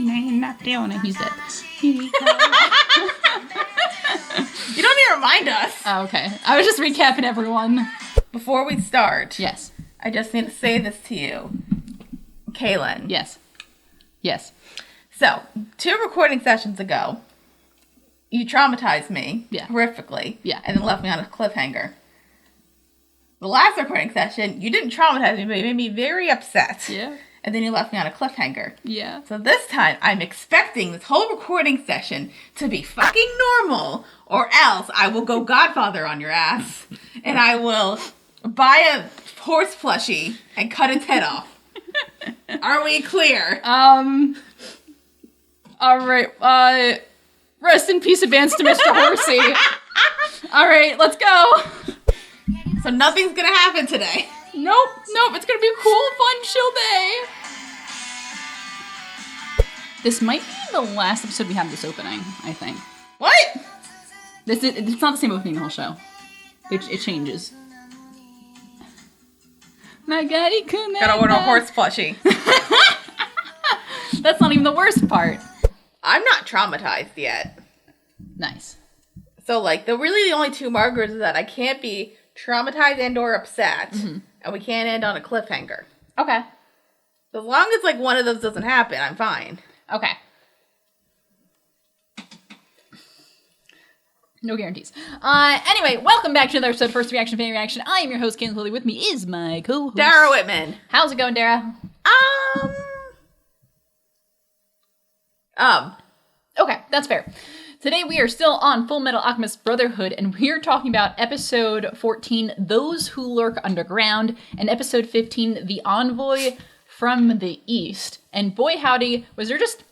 not doing it. He's dead. You don't need to remind us. Oh, okay. I was just recapping everyone. Before we start. Yes. I just need to say this to you. Cailin. Yes. Yes. So, 2 recording sessions ago, you traumatized me horrifically. Yeah. And then left me on a cliffhanger. The last recording session, you didn't traumatize me, but you made me very upset. Yeah. And then you left me on a cliffhanger. Yeah. So this time, I'm expecting this whole recording session to be fucking normal, or else I will go Godfather on your ass, and I will buy a horse plushie and cut its head off. Are we clear? All right. Rest in peace, advance to Mr. Horsey. All right, let's go. So nothing's gonna happen today. Nope. It's gonna be a cool, fun, chill day. This might be the last episode we have this opening, I think. What? It's not the same opening the whole show. It changes. Gotta order a horse plushie. That's not even the worst part. I'm not traumatized yet. Nice. So, the only 2 markers is that I can't be traumatized and or upset, and we can't end on a cliffhanger. Okay. As long as, one of those doesn't happen, I'm fine. Okay. No guarantees. Anyway, welcome back to another episode of First Reaction, Fan Reaction. I am your host, Cailin Lily. With me is my co-host, Dara Whitman. How's it going, Dara? Okay, that's fair. Today we are still on Fullmetal Alchemist Brotherhood, and we are talking about episode 14, Those Who Lurk Underground, and episode 15, The Envoy from the East. And boy howdy, was there just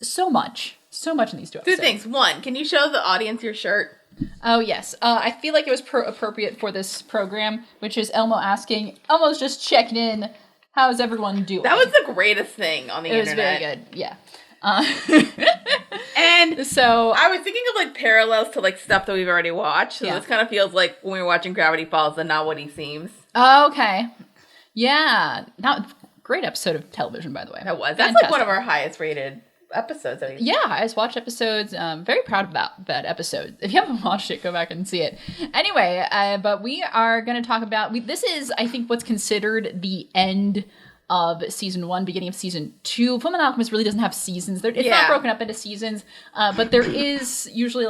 so much in these 2 episodes. 2 things. 1, can you show the audience your shirt? Oh, yes. I feel like it was appropriate for this program, which is Elmo asking, Elmo's just checking in, how's everyone doing? That was the greatest thing on the internet. It was very good, yeah. And so I was thinking of parallels to stuff that we've already watched. So this kind of feels like when we were watching Gravity Falls and Not What He Seems. Oh, okay. Yeah. Great episode of television, by the way. That was. Fantastic. That's one of our highest rated episodes. Yeah, highest watched episodes. Very proud of that episode. If you haven't watched it, go back and see it. Anyway, but we are going to talk about, this is, I think, what's considered the end of season 1, beginning of season 2. Fullmetal Alchemist really doesn't have seasons. It's not broken up into seasons, but there is usually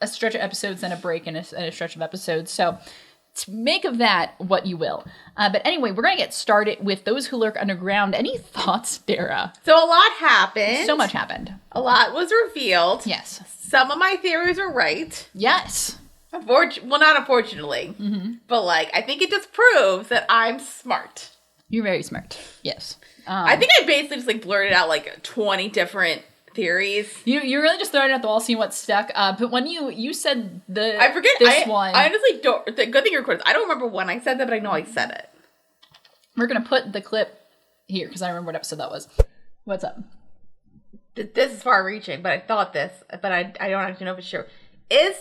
a stretch of episodes and a break and a stretch of episodes. So to make of that what you will. But anyway, we're going to get started with Those Who Lurk Underground. Any thoughts, Dara? So a lot happened. So much happened. A lot was revealed. Yes. Some of my theories are right. Yes. Well, not unfortunately. But I think it just proves that I'm smart. You're very smart. Yes. I think I basically just blurted out 20 different theories. You're really just throwing it at the wall, seeing what's stuck. But when you said I forget this one, I honestly don't. The good thing you're recording. I don't remember when I said that, but I know I said it. We're gonna put the clip here because I remember what episode that was. What's up? This is far-reaching, but I thought this, but I don't actually know for sure. Is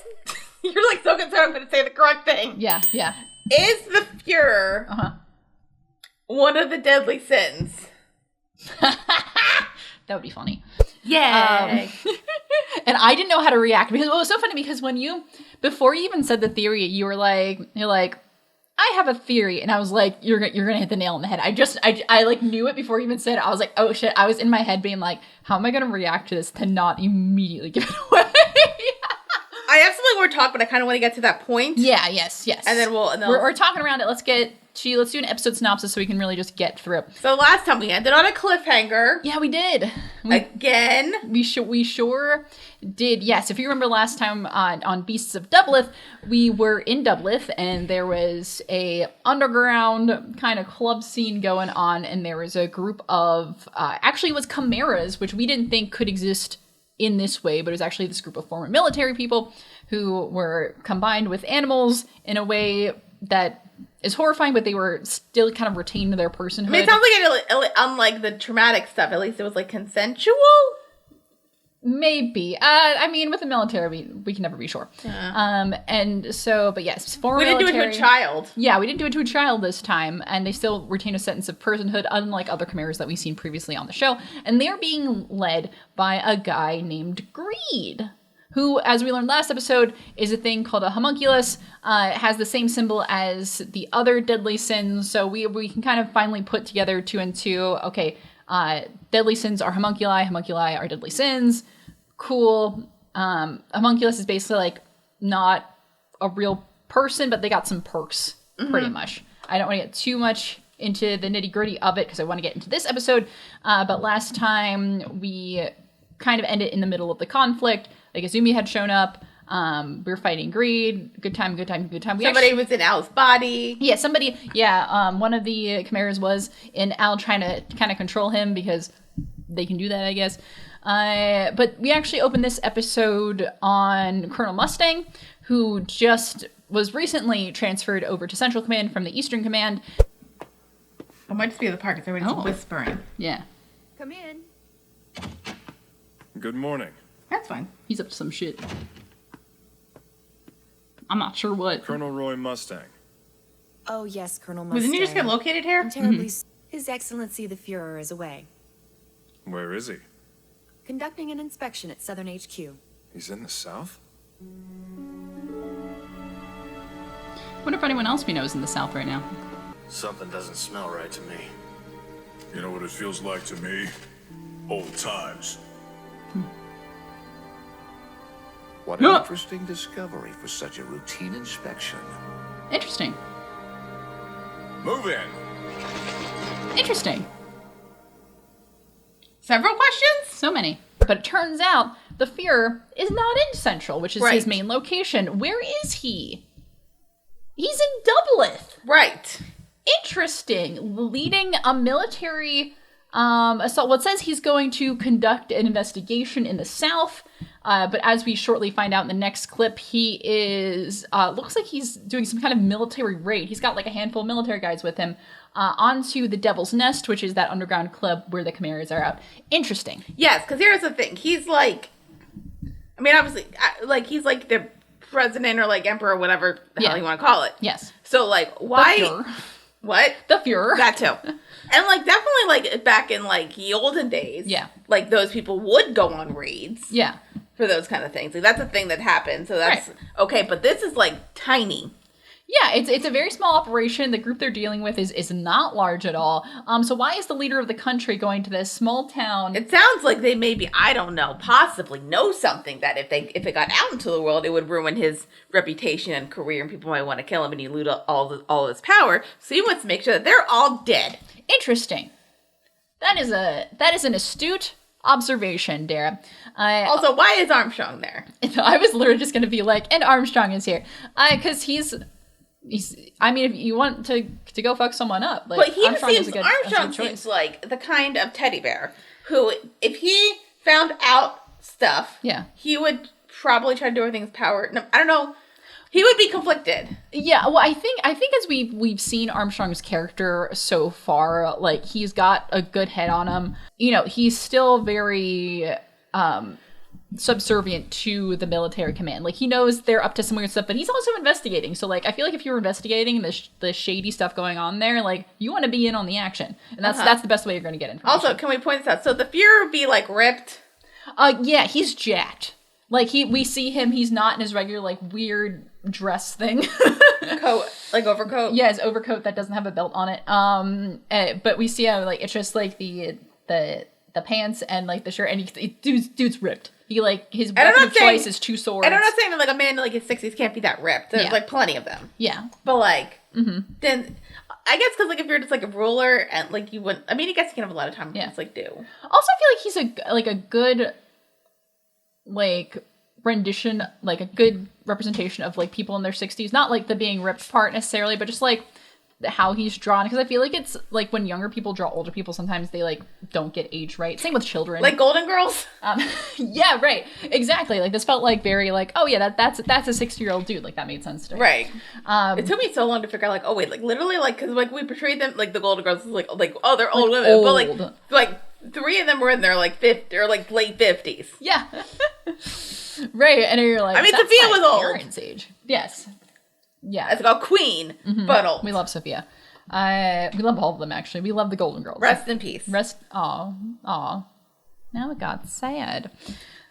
you're so concerned I'm going to say the correct thing? Yeah. Is the Fuhrer one of the deadly sins? That would be funny. Yeah. And I didn't know how to react because it was so funny because before you even said the theory, you're like, I have a theory, and I was like, you're gonna hit the nail on the head. I knew it before you even said it. I was like, oh shit. I was in my head being like, how am I gonna react to this to not immediately give it away? I have something we're talking, but I kind of want to get to that point. Yeah. Yes. And then we're talking around it. Let's do an episode synopsis so we can really just get through. So last time we ended on a cliffhanger. Yeah, we did. Again. We sure did. Yes, if you remember last time on Beasts of Doubleth, we were in Doubleth and there was a underground kind of club scene going on, and there was a group of actually it was chimeras, which we didn't think could exist in this way, but it was actually this group of former military people who were combined with animals in a way that is horrifying, but they were still kind of retained their personhood. I mean, it sounds like unlike the traumatic stuff, at least it was consensual. Maybe. I mean, with the military, we can never be sure. And so, but yes, former We didn't military, do it to a child. Yeah, we didn't do it to a child this time, and they still retain a sentence of personhood, unlike other chimeras that we've seen previously on the show. And they're being led by a guy named Greed, who, as we learned last episode, is a thing called a homunculus. It has the same symbol as the other deadly sins, so we can kind of finally put together 2 and 2. Okay, deadly sins are homunculi, homunculi are deadly sins. Cool. Homunculus is basically like not a real person, but they got some perks, pretty much. I don't want to get too much into the nitty gritty of it because I want to get into this episode. But last time we kind of ended in the middle of the conflict. Like Azumi had shown up. We were fighting Greed. Good time, good time, good time. Somebody was in Al's body. Yeah, somebody. Yeah, one of the chimeras was in Al trying to kind of control him because they can do that, I guess. But we actually opened this episode on Colonel Mustang, who just was recently transferred over to Central Command from the Eastern Command. I might just be at the park because everybody's whispering. Yeah. Come in. Good morning. That's fine. He's up to some shit. I'm not sure what. Colonel Roy Mustang. Oh, yes, Colonel Mustang. Wasn't you just get located here? I'm terribly His Excellency the Fuhrer is away. Where is he? Conducting an inspection at Southern HQ. He's in the South? Wonder if anyone else we know is in the South right now. Something doesn't smell right to me. You know what it feels like to me? Old times. What an interesting discovery for such a routine inspection. Interesting. Move in. Interesting. Several questions? So many. But it turns out the Fuhrer is not in Central, which is his main location. Where is he? He's in Doubleth. Right. Interesting. Leading a military assault. Well, it says he's going to conduct an investigation in the South. But as we shortly find out in the next clip, he is, looks like he's doing some kind of military raid. He's got like a handful of military guys with him onto the Devil's Nest, which is that underground club where the chimeras are out. Interesting. Yes, because here's the thing. He's like, I mean, obviously, like, he's like the president or like emperor or whatever the hell you want to call it. Yes. So, like, why? The Fuhrer. What? The Fuhrer. That too. And, like, definitely, like, back in, like, the olden days. Yeah. Like, those people would go on raids. Yeah. For those kind of things. Like, that's a thing that happened. So that's, okay, but this is, like, tiny. Yeah, it's a very small operation. The group they're dealing with is not large at all. So why is the leader of the country going to this small town? It sounds like they maybe, I don't know, possibly know something that if it got out into the world, it would ruin his reputation and career, and people might want to kill him, and he loot all of his power. So he wants to make sure that they're all dead. Interesting. That is an astute observation, Dara. Also, why is Armstrong there? I was literally just going to be like, and Armstrong is here, because he's. I mean, if you want to go fuck someone up, like, but Armstrong seems like the kind of teddy bear who, if he found out stuff, he would probably try to do everything in his power. No, I don't know. He would be conflicted. Yeah, well, I think as we've seen Armstrong's character so far, like, he's got a good head on him. You know, he's still very subservient to the military command. Like, he knows they're up to some weird stuff, but he's also investigating. So, like, I feel like if you're investigating the shady stuff going on there, like, you want to be in on the action, and that's the best way you're going to get information. Also, can we point this out? So the Fuhrer would be, like, ripped. Yeah, he's jacked. Like, we see him. He's not in his regular, like, weird dress thing. Coat, like overcoat. Yeah, his overcoat that doesn't have a belt on it. But we see how, like, it's just like the pants and, like, the shirt, and dude's ripped. He, like, his weapon of choice is 2 swords. And I'm not saying that, like, a man in, like, his 60s can't be that ripped. There's, like, plenty of them. Yeah. But, like, then, I guess because, like, if you're just, like, a ruler and, like, you wouldn't, I mean, I guess you can have a lot of time to just, like, do. Also, I feel like he's a good, like, rendition, like, a good representation of, like, people in their 60s. Not, like, the being ripped part necessarily, but just, like, how he's drawn, because I feel like it's like when younger people draw older people, sometimes they like don't get age right. Same with children, like Golden Girls. Yeah, right, exactly. Like, this felt like very like, oh yeah, that's a 60-year-old dude. Like, that made sense to me. Right. It took me so long to figure out, like, oh wait, like, literally, like, because, like, we portrayed them, like, the Golden Girls, like oh, they're old women, but like 3 of them were in their like 50 or like late 50s. Yeah. Right, and you're like, I mean, that's Sophia my was old. parents' age. Yes. Yeah. It's called Queen, but old. We love Sophia. We love all of them, actually. We love the Golden Girls. Rest in peace. Aw. Now it got sad.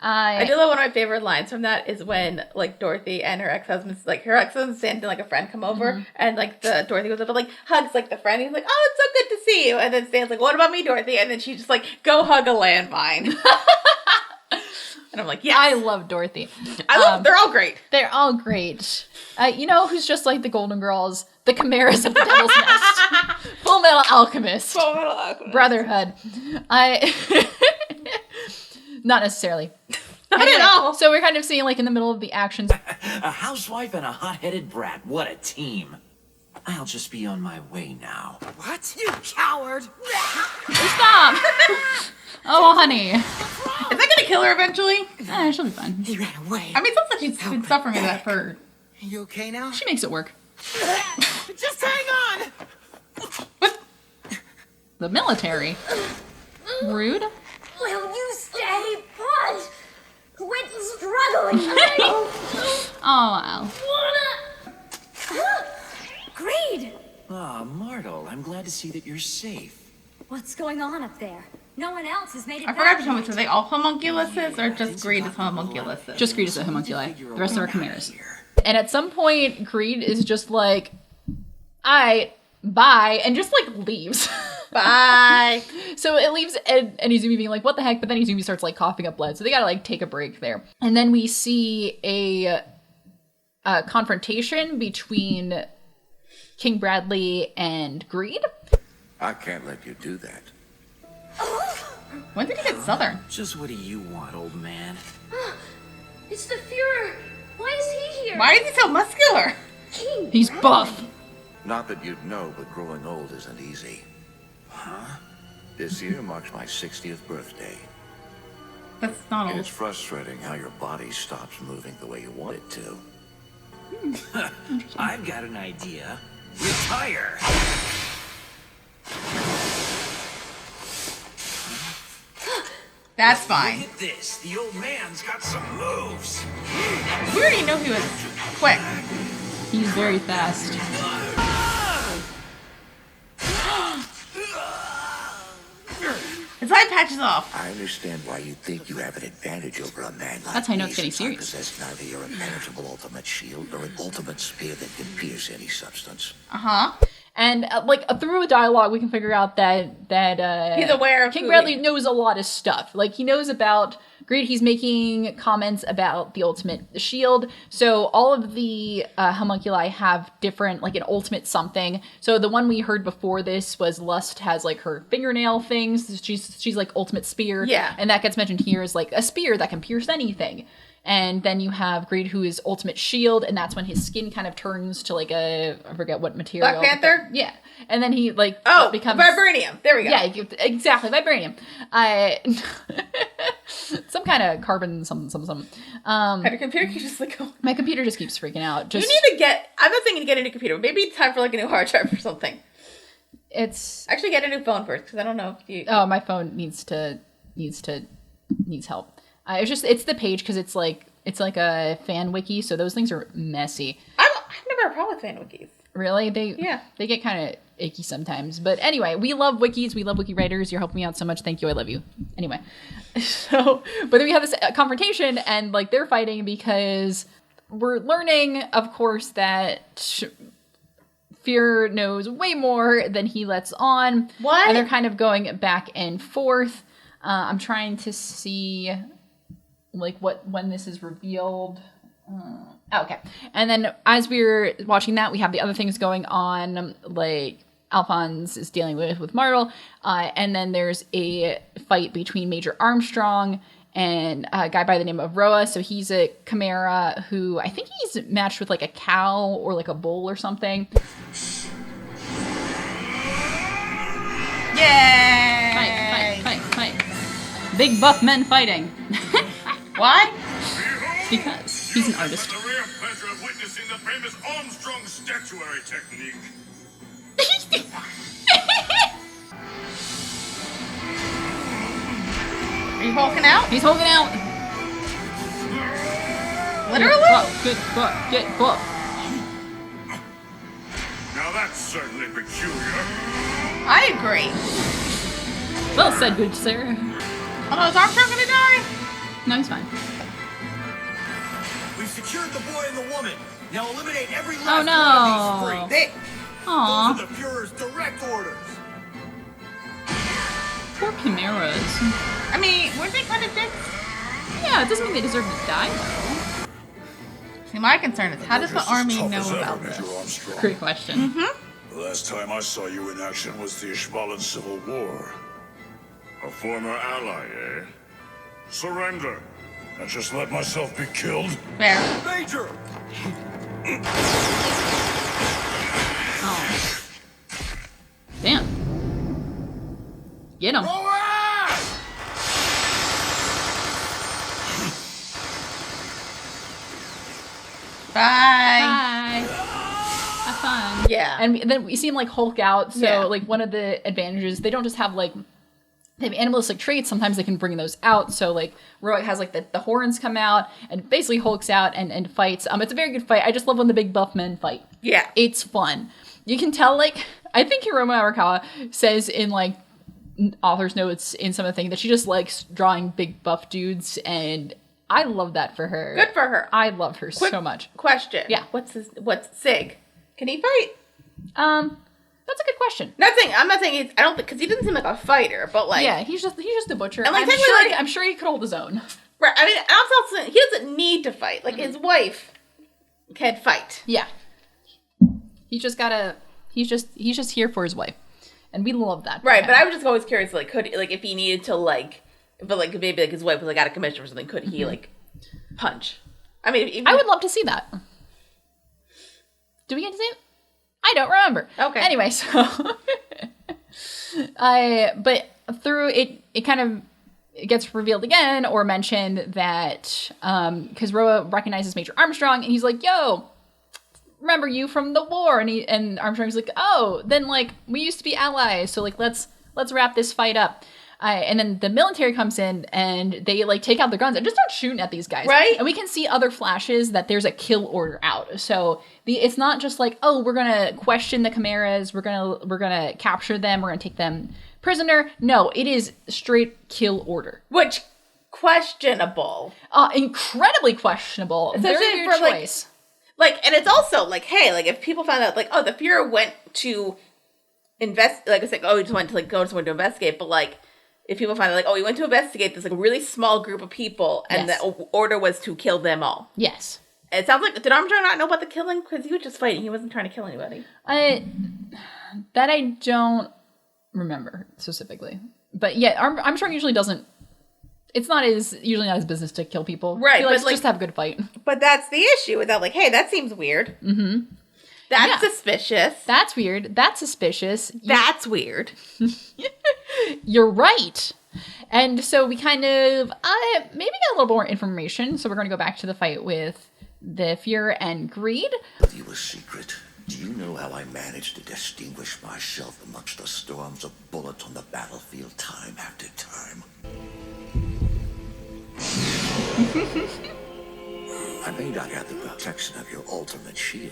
I do love one of my favorite lines from that is when like Dorothy and her ex-husband's like her ex-husband's and like a friend come over and like the Dorothy goes up and like hugs like the friend. He's like, "Oh, it's so good to see you." And then Stan's like, "What about me, Dorothy?" And then she just like, "Go hug a landmine." And I'm like, "Yeah, I love Dorothy. I love. They're all great. They're all great. You know who's just like the Golden Girls? The Chimeras of the Devil's Nest. Fullmetal Alchemist. Fullmetal Alchemist Brotherhood. Not necessarily. Not at all. So we're kind of seeing like in the middle of the actions. A housewife and a hot-headed brat. What a team. I'll just be on my way now. What? You coward! Stop! Oh, honey. Is that gonna kill her eventually? She'll be fine. He ran away. I mean, it sounds like she's been suffering with that for. You okay now? She makes it work. Just hang on! What? The military. Rude. Will you stay put? Quit struggling. Oh, wow. Greed. Ah, Martel, I'm glad to see that you're safe. What's going on up there? No one else has made it I forgot to back. tell me, so are they all homunculuses or just Greed is homunculuses? Just Greed is a homunculi. The rest are chimeras. And at some point, Greed is just like, bye, and just like leaves. Bye. So it leaves Ed and Izumi being like, what the heck? But then Izumi starts like coughing up blood. So they gotta like take a break there. And then we see a confrontation between King Bradley and Greed. I can't let you do that. When did he get Southern? Just what do you want, old man? It's the Fuhrer. Why is he here? Why is he so muscular? King He's Bradley. buff. Not that you'd know, but growing old isn't easy. Huh? This year marks my 60th birthday. That's not And old. it's frustrating how your body stops moving the way you want it to. I've got an idea. Retire! That's fine. Look at this. The old man's got some moves. We already know he was quick. He's very fast. His eye patches off. I understand why you think you have an advantage over a man like That's how I know me, it's getting since I serious. possess neither your impenetrable ultimate shield nor an ultimate spear that can pierce any substance. Uh-huh. And like through a dialogue, we can figure out that He's aware of King who Bradley he- knows a lot of stuff. Like he knows about Greed. He's making comments about the ultimate shield. So all of the homunculi have different, like an ultimate something. So the one we heard before this was Lust has like her fingernail things. She's like ultimate spear. Yeah. And that gets mentioned here as like a spear that can pierce anything. And then you have Greed, who is ultimate shield, and that's when his skin kind of turns to like I forget what material. Black Panther? Yeah. And then he like becomes vibranium. There we go. yeah, exactly, vibranium. Some kind of carbon, some. And your computer keeps just like going. My computer just keeps freaking out. Just You need to get. I'm not thinking to get a new computer. Maybe it's time for like a new hard drive or something. it's Actually, get a new phone first because I don't know if you. oh, my phone needs help. It's the page because it's like a fan wiki, so those things are messy. I've never had a problem with fan wikis. Really, they get kind of icky sometimes. But anyway, we love wikis. We love wiki writers. You're helping me out so much. Thank you. I love you. Anyway, so but then we have this confrontation, and like they're fighting because we're learning, of course, that Fear knows way more than he lets on. What? And they're kind of going back and forth. I'm trying to see like when this is revealed. Okay. And then as we're watching that, we have the other things going on, like Alphonse is dealing with Martel, and then there's a fight between Major Armstrong and a guy by the name of Roa. So he's a chimera who I think he's matched with like a cow or like a bull or something. Yay! Fight. Big buff men fighting. Why? Because he's an artist. The rare pleasure of witnessing the famous Armstrong statuary technique. Are you hulking out? He's hulking out. Literally? Get close. Now that's certainly peculiar. I agree. Well said, good sir. Oh, is Armstrong gonna die? No, he's fine. We've secured the boy and the woman. Now eliminate every last Oh, no. one of these freaks. Aww. Those are the Fuhrer's direct orders. Poor chimeras. I mean, weren't they kind of dicks? Yeah, it doesn't mean they deserve to die, though. See, my concern is how does the army know about Major this? Armstrong. Great question. The last time I saw you in action was the Ishmalan Civil War. A former ally, eh? Surrender, and just let myself be killed? Fair. Major! Oh. Damn. Get him. Bye. Bye. Have fun. Yeah. And then we see him like Hulk out. So Yeah. like one of the advantages, they don't just have like they have animalistic traits. Sometimes they can bring those out. So like Roic has like the horns come out and basically hulks out and fights. It's a very good fight. I just love when the big buff men fight. Yeah. It's fun. You can tell like I think Hiromu Arakawa says in like author's notes in some of the things that she just likes drawing big buff dudes, and I love that for her. Good for her. I love her Quick so much. Question. Yeah. What's Sig? Can he fight? That's a good question. I'm not saying he's, I don't think, because he doesn't seem like a fighter, but like. Yeah, he's just a butcher. And, like, I'm technically, sure, like- I'm sure he could hold his own. Right. I mean, also, he doesn't need to fight. Like, his wife can fight. Yeah. He's just here for his wife. And we love that. for Right, him. but I was just always curious, like, if he needed to, like, but, like, maybe, like, his wife was, like, out of commission or something, could he, like, punch? I mean, even, I would love to see that. Do we get to see it? I don't remember. Okay. Anyway, so but through it kind of it gets revealed again or mentioned that because Roa recognizes Major Armstrong and he's like, "Yo, remember you from the war?" And Armstrong's like, "Oh, then like we used to be allies, so like let's wrap this fight up." And then the military comes in and they like take out their guns and just start shooting at these guys. Right. And we can see other flashes that there's a kill order out. So it's not just like, oh, we're gonna question the chimeras, we're gonna capture them, we're gonna take them prisoner. No, it is straight kill order. which, questionable. Incredibly questionable. Very Especially weird for, like, choice. Like, and it's also, like, hey, like, if people found out, like, oh, the Fuhrer went to invest, like, it's like, oh, he just went to, like, go somewhere to investigate, but, like, if people find out, like, oh, he went to investigate this, like, really small group of people, and Yes. the order was to kill them all. Yes. And it sounds like, did Armstrong not know about the killing? Because he was just fighting. He wasn't trying to kill anybody. That I don't remember specifically. But yeah, Armstrong usually doesn't. It's usually not his business to kill people. Right, He likes but, like, just to have a good fight. But that's the issue with that, like, hey, that seems weird. Mm-hmm. That's Yeah. suspicious. That's weird. That's suspicious. That's weird. You're right. And so we kind of maybe get a little more information. So we're going to go back to the fight with the Fear and Greed. Tell you a secret. Do you know how I managed to distinguish myself amongst the storms of bullets on the battlefield time after time? I may not have the protection of your ultimate shield,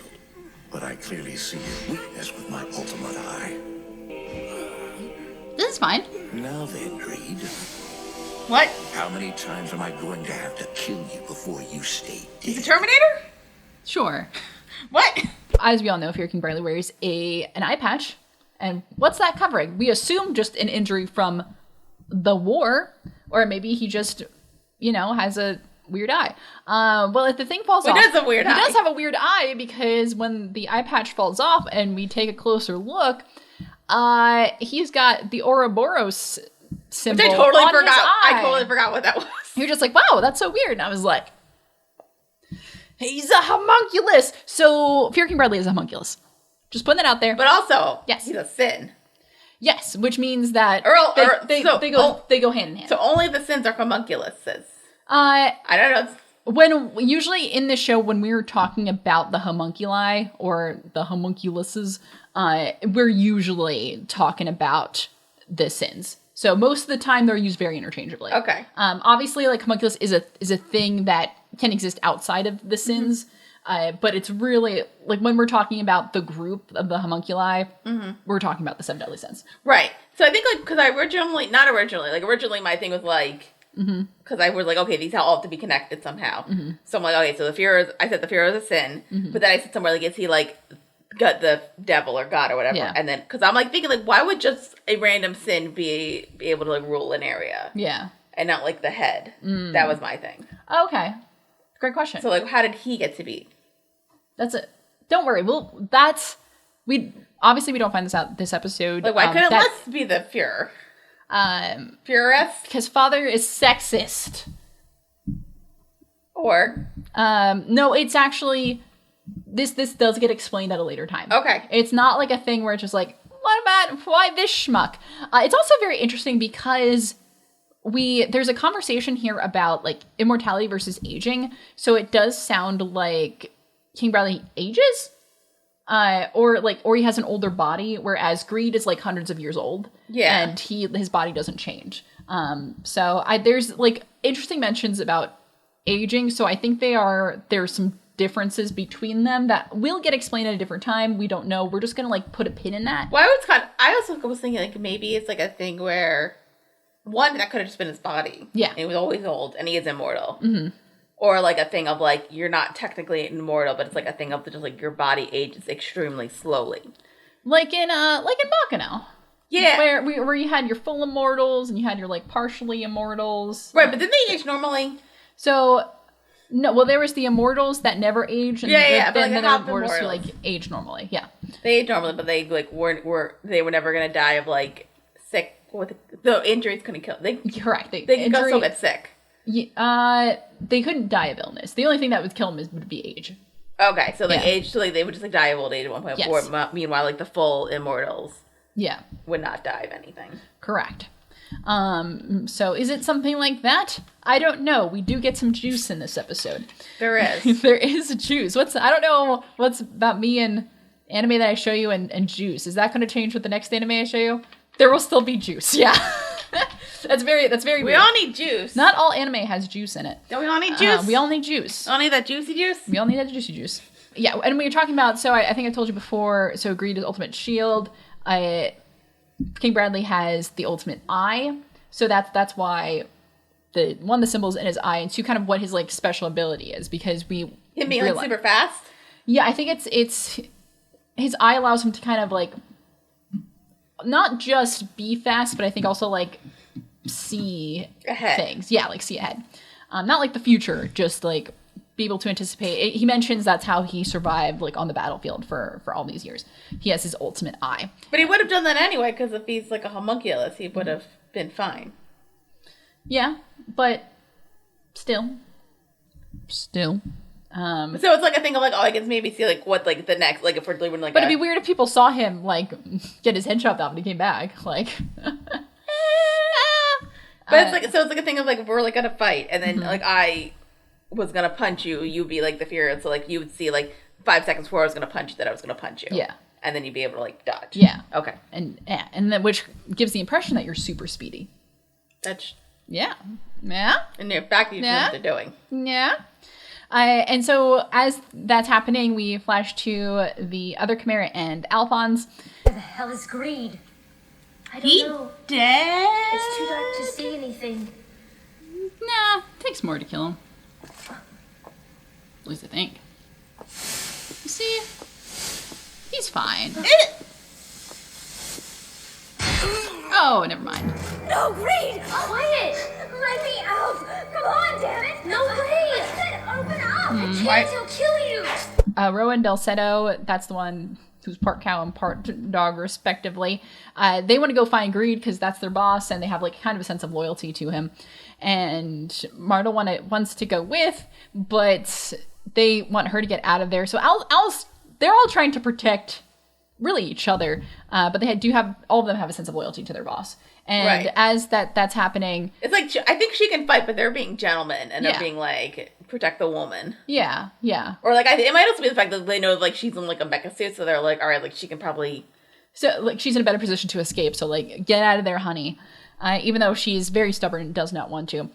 but I clearly see your weakness with my ultimate eye. This is fine. Now then, Greed. What? How many times am I going to have to kill you before you stay He's a dead? Terminator? Sure. What? As we all know, Fear King Bradley wears an eye patch. And what's that covering? We assume just an injury from the war. Or maybe he just, has a weird eye. Well, if the thing falls off... He does have a weird eye. He does have a weird eye because when the eye patch falls off and we take a closer look, he's got the Ouroboros symbol Which I totally on forgot. his eye. I totally forgot what that was. You're just like, wow, that's so weird. And I was like, he's a homunculus. So Fear King Bradley is a homunculus. Just putting that out there. But also, Yes. he's a sin. Yes, which means that they go hand in hand. So only the sins are homunculuses. I don't know. when usually in the show when we were talking about the homunculi or the homunculuses, we're usually talking about the sins. So most of the time they're used very interchangeably. Okay. Obviously, like homunculus is a thing that can exist outside of the sins, but it's really like when we're talking about the group of the homunculi, we're talking about the 7 deadly sins. Right. So I think like because originally my thing was like because I was like, okay, these all have to be connected somehow. So I'm like, okay, so I said the fear is a sin, but then I said somewhere like, is he like got the devil or God or whatever? Yeah. And then because I'm like thinking like, why would just a random sin be able to like rule an area? Yeah. And not like the head. That was my thing. Okay. Great question. So like, how did he get to be? That's it. Don't worry. We don't find this out this episode. Like, why couldn't Les be the Fuhrer? Führeress? Because father is sexist. Or? No, it's actually this does get explained at a later time. Okay. It's not like a thing where it's just like, why this schmuck? It's also very interesting because there's a conversation here about like immortality versus aging. So it does sound like King Bradley ages, or he has an older body, whereas Greed is like hundreds of years old. Yeah, and his body doesn't change. So there's like interesting mentions about aging. So I think there's some differences between them that will get explained at a different time. We don't know. We're just gonna like put a pin in that. Well, I also was thinking like maybe it's like a thing where one that could have just been his body. Yeah, and he was always old, and he is immortal. Or like a thing of like you're not technically immortal, but it's like a thing of just like your body ages extremely slowly, like in Bacchanal. Yeah, where you had your full immortals and you had your like partially immortals. Right, but didn't they age normally? So no, well there was the immortals that never age, and but then like there were immortals who like age normally. Yeah, they age normally, but they like were never gonna die of like sick. The injuries couldn't kill. Correct. They could still get sick. They couldn't die of illness. The only thing that would kill them would be age. Okay, so like age, so like they would just like die of old age at one point. Yes. Meanwhile, like the full immortals, would not die of anything. Correct. So is it something like that? I don't know. We do get some juice in this episode. There is. There is juice. I don't know what's about me and anime that I show you and juice. Is that going to change with the next anime I show you? There will still be juice. Yeah. That's very We weird. all need juice. Not all anime has juice in it. Don't we all need juice? We all need juice. All need that juicy juice? We all need that juicy juice. Yeah, and we were talking about, so I think I told you before, so Greed is ultimate shield. King Bradley has the ultimate eye. So that's why the symbols in his eye, and two, kind of what his like special ability is, because we him being like super fast? Yeah, I think it's his eye allows him to kind of like not just be fast, but I think also like see ahead. Things. Yeah, like see ahead. Not like the future, just like be able to anticipate. He mentions that's how he survived like on the battlefield for all these years. He has his ultimate eye. But he would have done that anyway, because if he's like a homunculus, he would have been fine. Yeah, but still. So it's like a thing of like, oh, I can maybe see like what like the next, like if we're doing like. But it'd be weird if people saw him like get his head chopped off and he came back like. But it's like, so it's like a thing of like, if we're like gonna fight, and then like I was gonna punch you, you'd be like the fear, so like you would see like 5 seconds before I was gonna punch you that I was gonna punch you. Yeah. And then you'd be able to like dodge. Yeah. Okay. And then which gives the impression that you're super speedy. That's. Yeah. Yeah. And in fact, you know what they're doing. Yeah. And so as that's happening, we flash to the other Chimera and Alphonse. Where the hell is Greed? I don't know. Dead? It's too dark to see anything. Nah, takes more to kill him. At least I think. You see? He's fine. Oh, never mind. No, Greed! Quiet! Let me out! Come on, damn it! No way! I said open up! I can't, he'll kill you! Rowan Delcedo, that's the one who's part cow and part dog, respectively. They want to go find Greed because that's their boss, and they have like kind of a sense of loyalty to him. And Marta wants to go with, but they want her to get out of there. So Alice, they're all trying to protect really each other, but they do have, all of them have a sense of loyalty to their boss. And as that's happening, it's like, I think she can fight, but they're being gentlemen and they're being like, protect the woman. Yeah. Or like, it might also be the fact that they know like she's in like a mecha suit, so they're like, all right, like she can probably. So like she's in a better position to escape. So like, get out of there, honey. even though she's very stubborn and does not want to.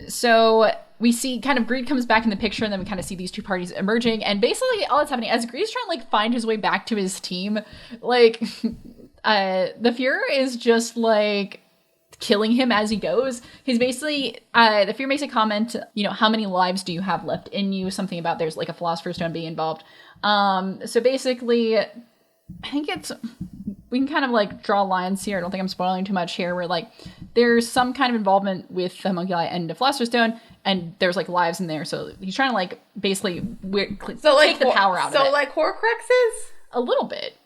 So we see kind of Greed comes back in the picture, and then we kind of see these two parties emerging. And basically all that's happening as Greed's trying to like find his way back to his team, like the Fuhrer is just like killing him as he goes. He's basically, the Fuhrer makes a comment, you know, how many lives do you have left in you? Something about there's like a Philosopher's Stone being involved. So basically, I think we can kind of like draw lines here. I don't think I'm spoiling too much here, where like there's some kind of involvement with the Homunculi and the Philosopher's Stone, and there's like lives in there. So he's trying to like basically take the power out of it. So like Horcruxes? A little bit.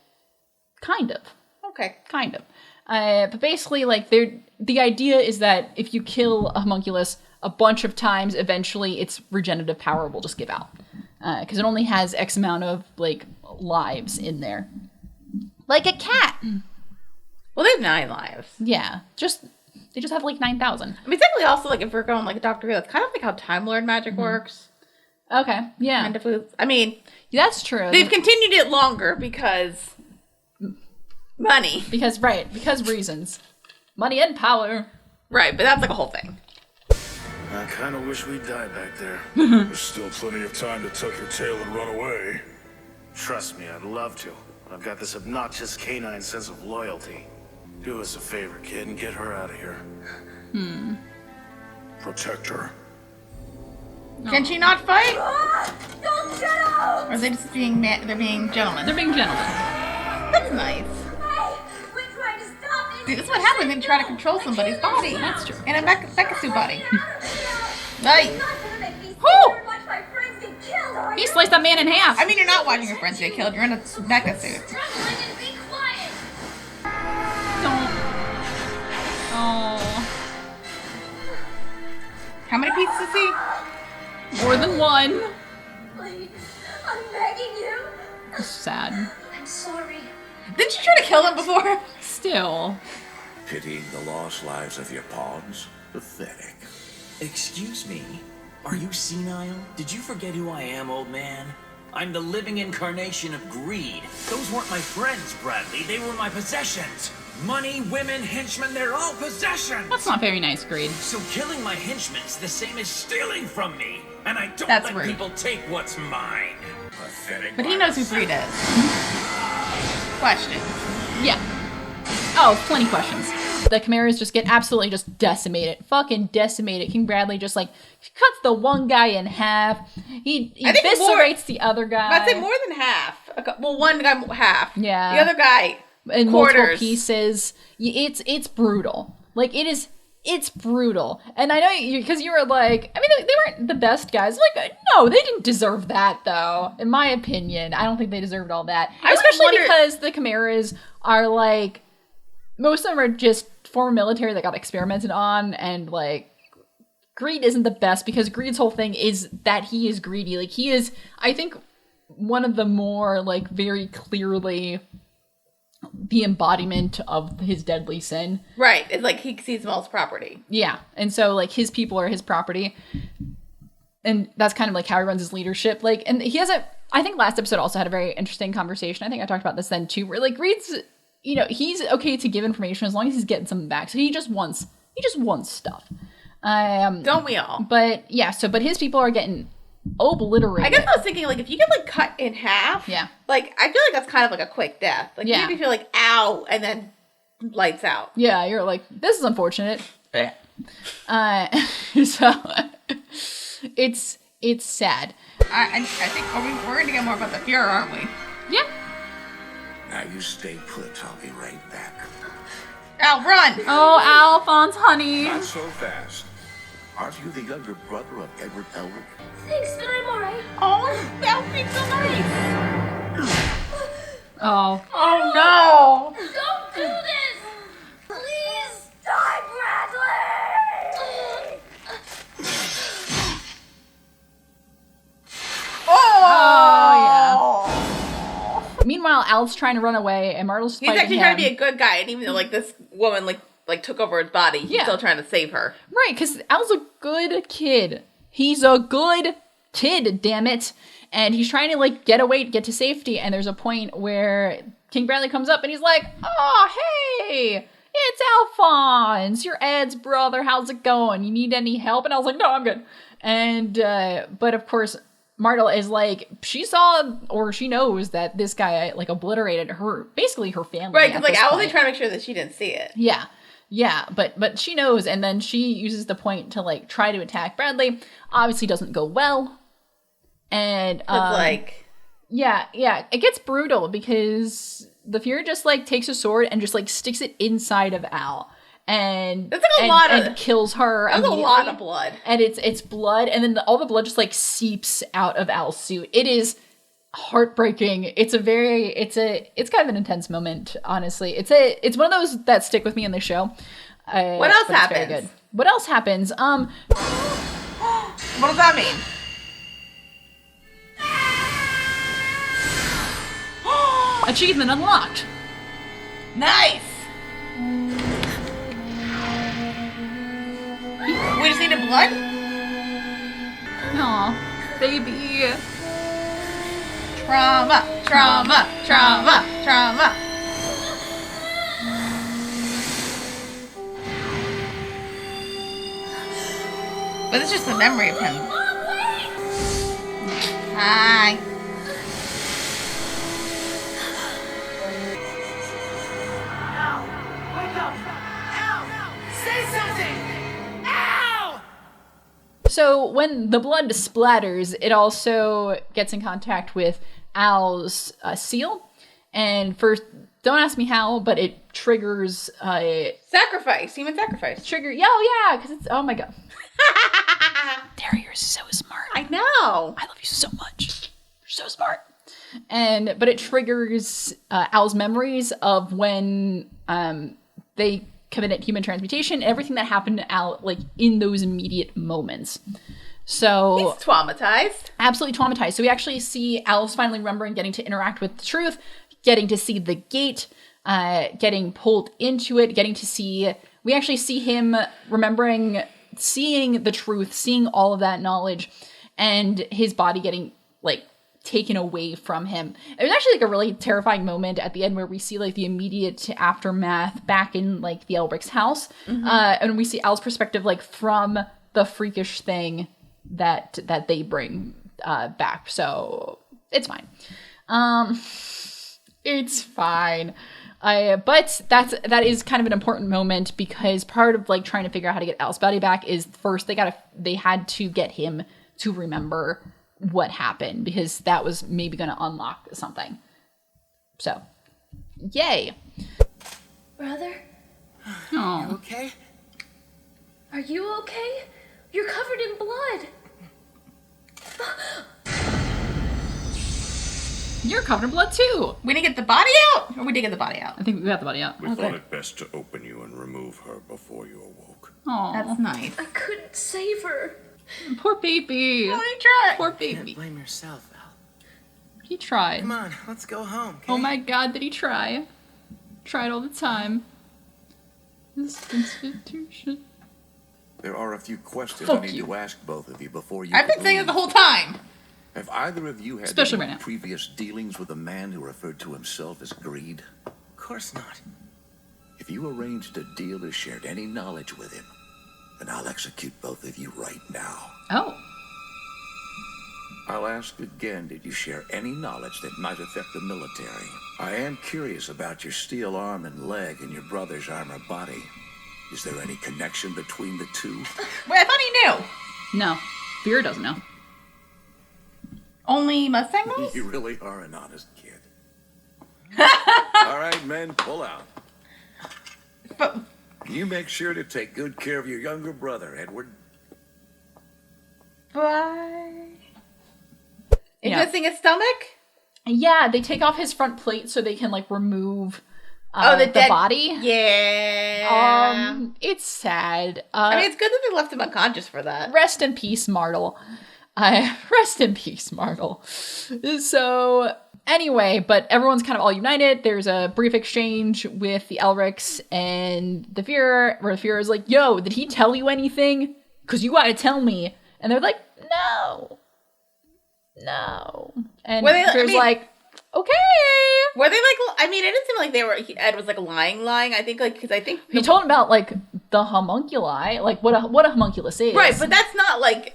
Kind of. Okay. Kind of. But basically, like, the idea is that if you kill a homunculus a bunch of times, eventually its regenerative power will just give out. Because it only has X amount of, like, lives in there. Like a cat! Well, they have 9 lives. Yeah. They just have, like, 9,000. I mean, technically also, like, if we're going, like, Doctor Who, that's kind of like how Time Lord magic works. Okay, yeah. Kind of, I mean... That's true. They've continued it longer because... money. Because reasons. Money and power. Right, but that's like a whole thing. I kind of wish we'd died back there. There's still plenty of time to tuck your tail and run away. Trust me, I'd love to. I've got this obnoxious canine sense of loyalty. Do us a favor, kid, and get her out of here. Protect her. Can she not fight? Don't shut up! Or are they just being they're being gentlemen? They're being gentlemen. That's nice. Hey, we're trying to stop this. See, this is what happens when you try to control somebody's body. That's true. And a Bekasuit body. Nice. Nice. Not gonna make me sit Who? here and watch my friends get killed, are He you? sliced that man in half. I mean, you're not watching your friends get killed. You're in a Bekasuit. Trembling and be quiet. Don't. Oh. How many pieces is he? More than one. Please, I'm begging you. It's sad. I'm sorry. Didn't you try to kill him before? Still. Pitying the lost lives of your pawns? Pathetic. Excuse me? Are you senile? Did you forget who I am, old man? I'm the living incarnation of greed. Those weren't my friends, Bradley. They were my possessions. Money, women, henchmen, they're all possessions. That's not very nice, Greed. So killing my henchmen is the same as stealing from me. And I don't That's let rude. people take what's mine. Pathetic. But he knows who Greed is. Question. Yeah. Oh, plenty questions. The Chimeras just get absolutely just decimated. Fucking decimated. King Bradley just like cuts the one guy in half. He I think eviscerates the other guy. I'd say more than half. Well, one guy half. Yeah. The other guy in quarters. multiple pieces. It's brutal. Like it's brutal. And I know because you were like, I mean, they weren't the best guys. Like, no, they didn't deserve that though. In my opinion, I don't think they deserved all that. Especially because the Chimeras are like, most of them are just former military that got experimented on, and like Greed isn't the best because Greed's whole thing is that he is greedy. Like he is, I think, one of the more like very clearly the embodiment of his deadly sin. Right. It's like he sees them all as property. Yeah. And so like his people are his property. And that's kind of like how he runs his leadership. Like, and he has I think last episode also had a very interesting conversation. I think I talked about this then too, where like Greed's, you know, he's okay to give information as long as he's getting something back. So he just wants stuff. Don't we all? But yeah, but his people are getting obliterated. I guess I was thinking, like, if you get like cut in half, yeah, like I feel like that's kind of like a quick death. Like yeah. you feel like ow, and then lights out. Yeah, you're like, this is unfortunate. So it's sad. I think we're gonna get more about the Fuhrer, aren't we? Yeah. Now you stay put. I'll be right back. Al, run! Oh, Alphonse, honey. Not so fast. Aren't you the younger brother of Edward Elric? Thanks, but I'm alright. Oh, that would be so nice. Oh. Oh no! Don't do this! Please die, Bradley! Oh, yeah. Meanwhile, Al's trying to run away, and Martel's He's fighting actually him. trying to be a good guy, and even though like this woman like took over his body, he's still trying to save her. Right, because Al's a good kid. He's a good kid, damn it. And he's trying to like get away, get to safety, and there's a point where King Bradley comes up and he's like, oh, hey, it's Alphonse, your Ed's brother. How's it going? You need any help? And I was like, no, I'm good. And, but of course, Martel is like, she saw, or she knows that this guy, like, obliterated basically her family. Right, because, like, I was trying to make sure that she didn't see it. Yeah, but she knows, and then she uses the point to, like, try to attack Bradley. Obviously doesn't go well. And, yeah, it gets brutal because the Fuhrer just, like, takes a sword and just, like, sticks it inside of Al. And that's like a lot of, and kills her. That's a lot of blood. And it's blood, and then all the blood just, like, seeps out of Al's suit. It is heartbreaking. It's kind of an intense moment, honestly. It's one of those that stick with me in the show. What else happens? Very good. What else happens? What does that mean? Achievement unlocked. Nice. We just needed blood? Aw, baby. Trauma. But it's just a memory of him. Hi. So when the blood splatters, it also gets in contact with Al's seal. And first, don't ask me how, but it triggers Human sacrifice. Yeah, because it's, oh my god. Dara, you're so smart. I know. I love you so much. You're so smart. But it triggers Al's memories of when they committed human transmutation, everything that happened to Al, like, in those immediate moments. So he's traumatized. Absolutely traumatized. So we actually see Al's finally remembering getting to interact with the truth, getting to see the gate, getting pulled into it, we actually see him remembering seeing the truth, seeing all of that knowledge, and his body getting, like, taken away from him. It was actually, like, a really terrifying moment at the end where we see, like, the immediate aftermath back in, like, the Elric's house. And we see Al's perspective, like, from the freakish thing that they bring back. So it's fine. It's fine. But that is kind of an important moment, because part of, like, trying to figure out how to get Al's body back is first they had to get him to remember what happened, because that was maybe going to unlock something. So, yay. Brother? Oh. You okay? Are you okay? You're covered in blood. You're covered in blood too. We didn't get the body out? Or we did get the body out? I think we got the body out. We thought it best to open you and remove her before you awoke. Aw. That's nice. I couldn't save her. Poor baby. Oh, he tried. Poor Can't baby. blame yourself, Al. He tried. Come on, let's go home, okay? Oh my god, did he try? Tried all the time. This institution. There are a few questions Fuck I need you. to ask both of you before you. I've been saying it the whole time. Have either of you had Especially any right now. previous dealings with a man who referred to himself as Greed? Of course not. If you arranged a deal or shared any knowledge with him, then I'll execute both of you right now. Oh. I'll ask again, did you share any knowledge that might affect the military? I am curious about your steel arm and leg and your brother's armor body. Is there any connection between the two? Wait, I thought he knew. No. Fear doesn't know. Only Mustang knows? You really are an honest kid. All right, men, pull out. But You make sure to take good care of your younger brother, Edward. bye. Yeah. Missing his stomach? Yeah, they take off his front plate so they can, like, remove the dead body. Yeah. It's sad. I mean, it's good that they left him unconscious for that. Rest in peace, Martel. Rest in peace, Martel. So, anyway, but everyone's kind of all united. There's a brief exchange with the Elrics and the Fuhrer, where the Fuhrer is like, yo, did he tell you anything? Because you gotta tell me. And they're like, no. And Well, Fuhrer's like, Okay. Were they like? I mean, it didn't seem like they were. Ed was like lying. I think like because I think He told him about like the homunculi, like what a homunculus is, right, but that's not like.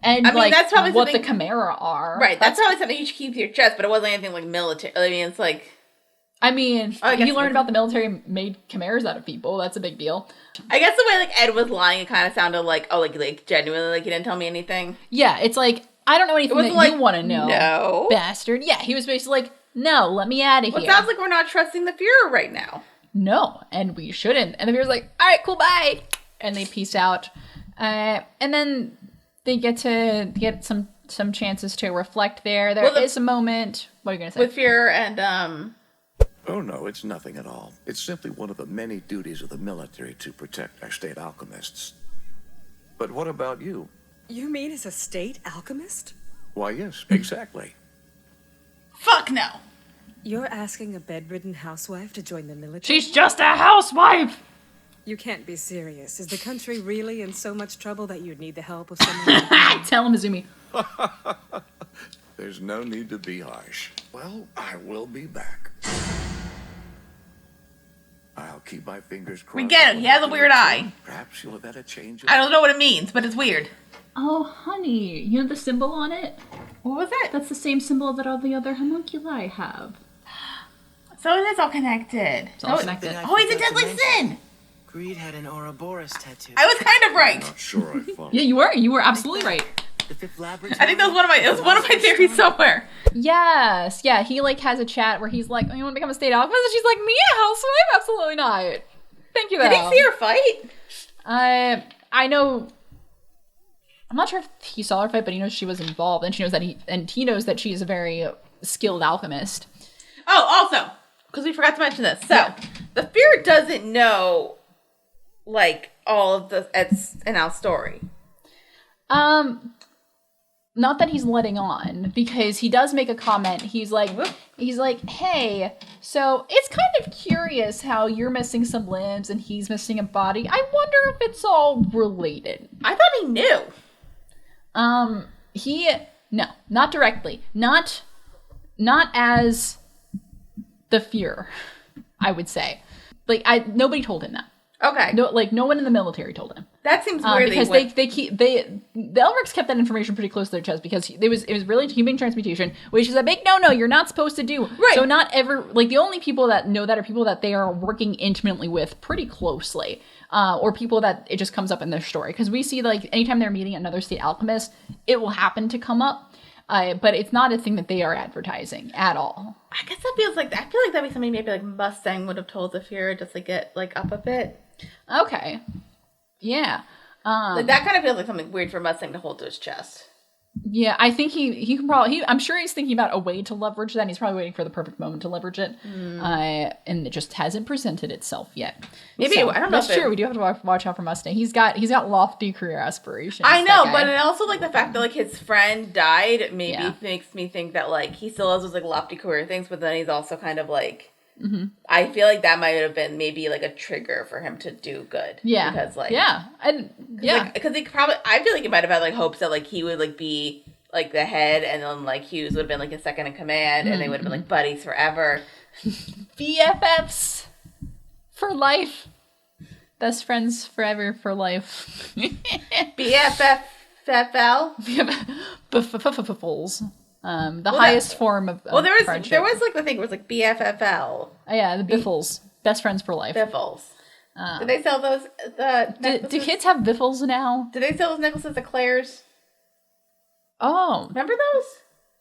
And I mean, like that's probably what the something- chimera are. Right, that's probably something you should keep to your chest, but it wasn't anything like military. I mean, it's like. I mean, I guess you learn about the military made chimeras out of people. That's a big deal. I guess the way like Ed was lying, it kind of sounded like like genuinely like he didn't tell me anything. Yeah, it's like I don't know anything that like, you want to know. No, bastard. Yeah, he was basically like, no, let me out of well, here. it sounds like we're not trusting the Fuhrer right now. No, and we shouldn't. And the Fuhrer's like, all right, cool, bye, and they peace out. And then they get to get some chances to reflect there. There is a moment. What are you gonna say? With Fuhrer and Oh, no, it's nothing at all. It's simply one of the many duties of the military to protect our state alchemists. But what about you? You mean as a state alchemist? Why, yes, exactly. Fuck no. You're asking a bedridden housewife to join the military? She's just a housewife! You can't be serious. Is the country really in so much trouble that you'd need the help of someone? Tell him, Izumi. There's no need to be harsh. Well, I will be back. I'll keep my fingers crossed. We get it. He has a weird eye. Perhaps you'll have had a change. I don't know what it means, but it's weird. Oh, honey, you know the symbol on it? What was that? That's the same symbol that all the other homunculi have. So it is all connected. It's all connected. Oh, he's a deadly sin. Greed had an Ouroboros tattoo. I was kind of right. Not sure I follow. Yeah, you were. You were absolutely right. The fifth laboratory. I think that was one of my theories somewhere. Yes, yeah. He like has a chat where he's like, "Oh, you want to become a state alchemist?" And she's like, "Me, a housewife? Absolutely not." Thank you, though. Did he see her fight? I know. I'm not sure if he saw her fight, but he knows she was involved, and he knows that she's a very skilled alchemist. Oh, also, because we forgot to mention this. So, the Fuhrer doesn't know, like, all of the Ed's and Al's story. Not that he's letting on, because he does make a comment. He's like, hey, so it's kind of curious how you're missing some limbs and he's missing a body. I wonder if it's all related. I thought he knew. No, not directly. Not as the Fuhrer, I would say. Like, nobody told him that. Okay. No one in the military told him. That seems weird. Because the Elrics kept that information pretty close to their chest because it was really human transmutation, which is a big no. You're not supposed to do. Right. So not ever the only people that know that are people that they are working intimately with pretty closely, or people that it just comes up in their story. Because we see like anytime they're meeting another state alchemist, it will happen to come up, but it's not a thing that they are advertising at all. I guess that feels like that'd be something maybe like Mustang would have told the Fuhrer just to get like up a bit. Okay. Yeah. Like that kind of feels like something weird for Mustang to hold to his chest. Yeah, I think he can probably. I'm sure he's thinking about a way to leverage that. And he's probably waiting for the perfect moment to leverage it, and it just hasn't presented itself yet. Maybe so, I don't know. That's true. We do have to watch out for Mustang. He's got lofty career aspirations. I know, but it also like the fact that like his friend died maybe makes me think that like he still has those like lofty career things, but then he's also kind of like. Mm-hmm. I feel like that might have been maybe like a trigger for him to do good. Yeah. Because like because he probably I feel like he might have had like hopes that like he would like be like the head and then like Hughes would have been like his second in command and they would have been like buddies forever. BFFs for life. Best friends forever for life. BFFL. Biffles. The highest form of friendship. There was like the thing where it was like BFFL. Oh, yeah, the Biffles. Best friends for life. Biffles. Do they sell those? Do kids have Biffles now? Do they sell those necklaces at Claire's? Oh, remember those?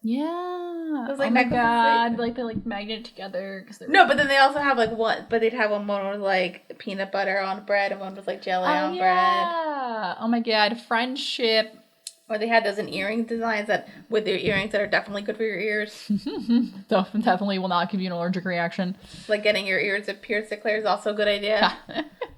Yeah. Those, like, oh my necklaces god! Like they like magnet together because they're but then they also have like one. But they'd have one was like peanut butter on bread and one was like jelly on bread. Oh my god! Friendship. Or they had those in earring designs with their earrings that are definitely good for your ears. Definitely will not give you an allergic reaction. Like getting your ears pierced at Claire's also a good idea.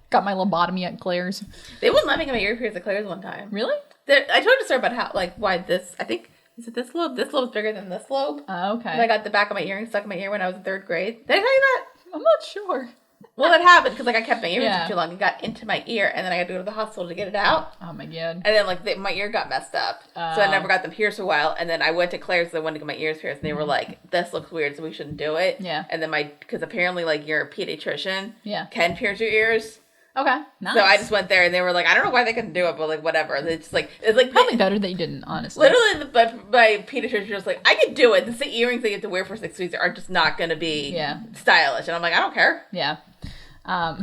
Got my lobotomy at Claire's. They wouldn't let me get my ear pierced at Claire's one time. Really? I told you a story about how why this. I think is it this lobe? This lobe's bigger than this lobe. Oh, okay. I got the back of my earring stuck in my ear when I was in 3rd grade. Did I tell you that? I'm not sure. Well, that happened because like I kept my earrings Yeah. in too long. It got into my ear, and then I had to go to the hospital to get it out. Oh my god. And then like my ear got messed up, so I never got them pierced for a while. And then I went to Claire's because I wanted to get my ears pierced, and they were like, "This looks weird, so we shouldn't do it." Yeah. And then because apparently like your pediatrician Yeah. can pierce your ears. Okay. Nice. So I just went there, and they were like, "I don't know why they couldn't do it, but like whatever." It's like probably better that you didn't, honestly. literally my pediatrician was like, "I could do it. The earrings that you have to wear for 6 weeks are just not going to be stylish." And I'm like, "I don't care." Yeah. I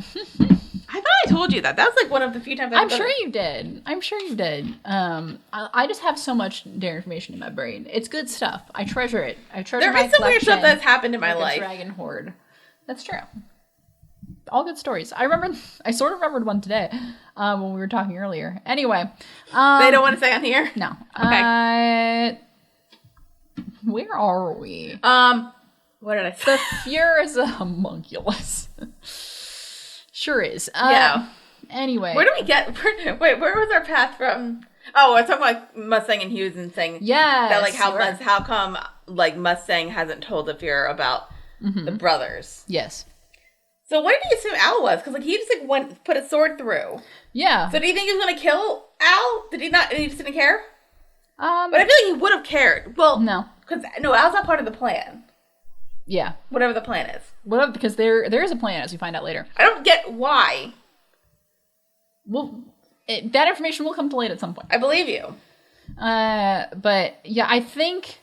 thought I told you that. That was like one of the few times I'm sure you did. I just have so much dare information in my brain. It's good stuff. I treasure it. I treasure my There is some weird stuff collection that's happened in my like a life. dragon horde. That's true. All good stories. I sort of remembered one today when we were talking earlier. Anyway. They don't want to say on here? No. Okay. Where are we? What did I say? The Fuhrer is a homunculus. Sure is. Yeah. Anyway. Where do we get... where was our path from... Oh, we're talking about Mustang and Hughes and saying... Yes. That, like, how come, like, Mustang hasn't told the Fuhrer about the brothers? Yes. So what did he assume Al was? Because, like, he just, like, put a sword through. Yeah. So do you think he was going to kill Al? Did he not... He just didn't care? But I feel like he would have cared. Well... No. Because, no, Al's not part of the plan. Yeah. Whatever the plan is. Well, because there is a plan, as we find out later. I don't get why. Well, that information will come to light at some point. I believe you. But yeah, I think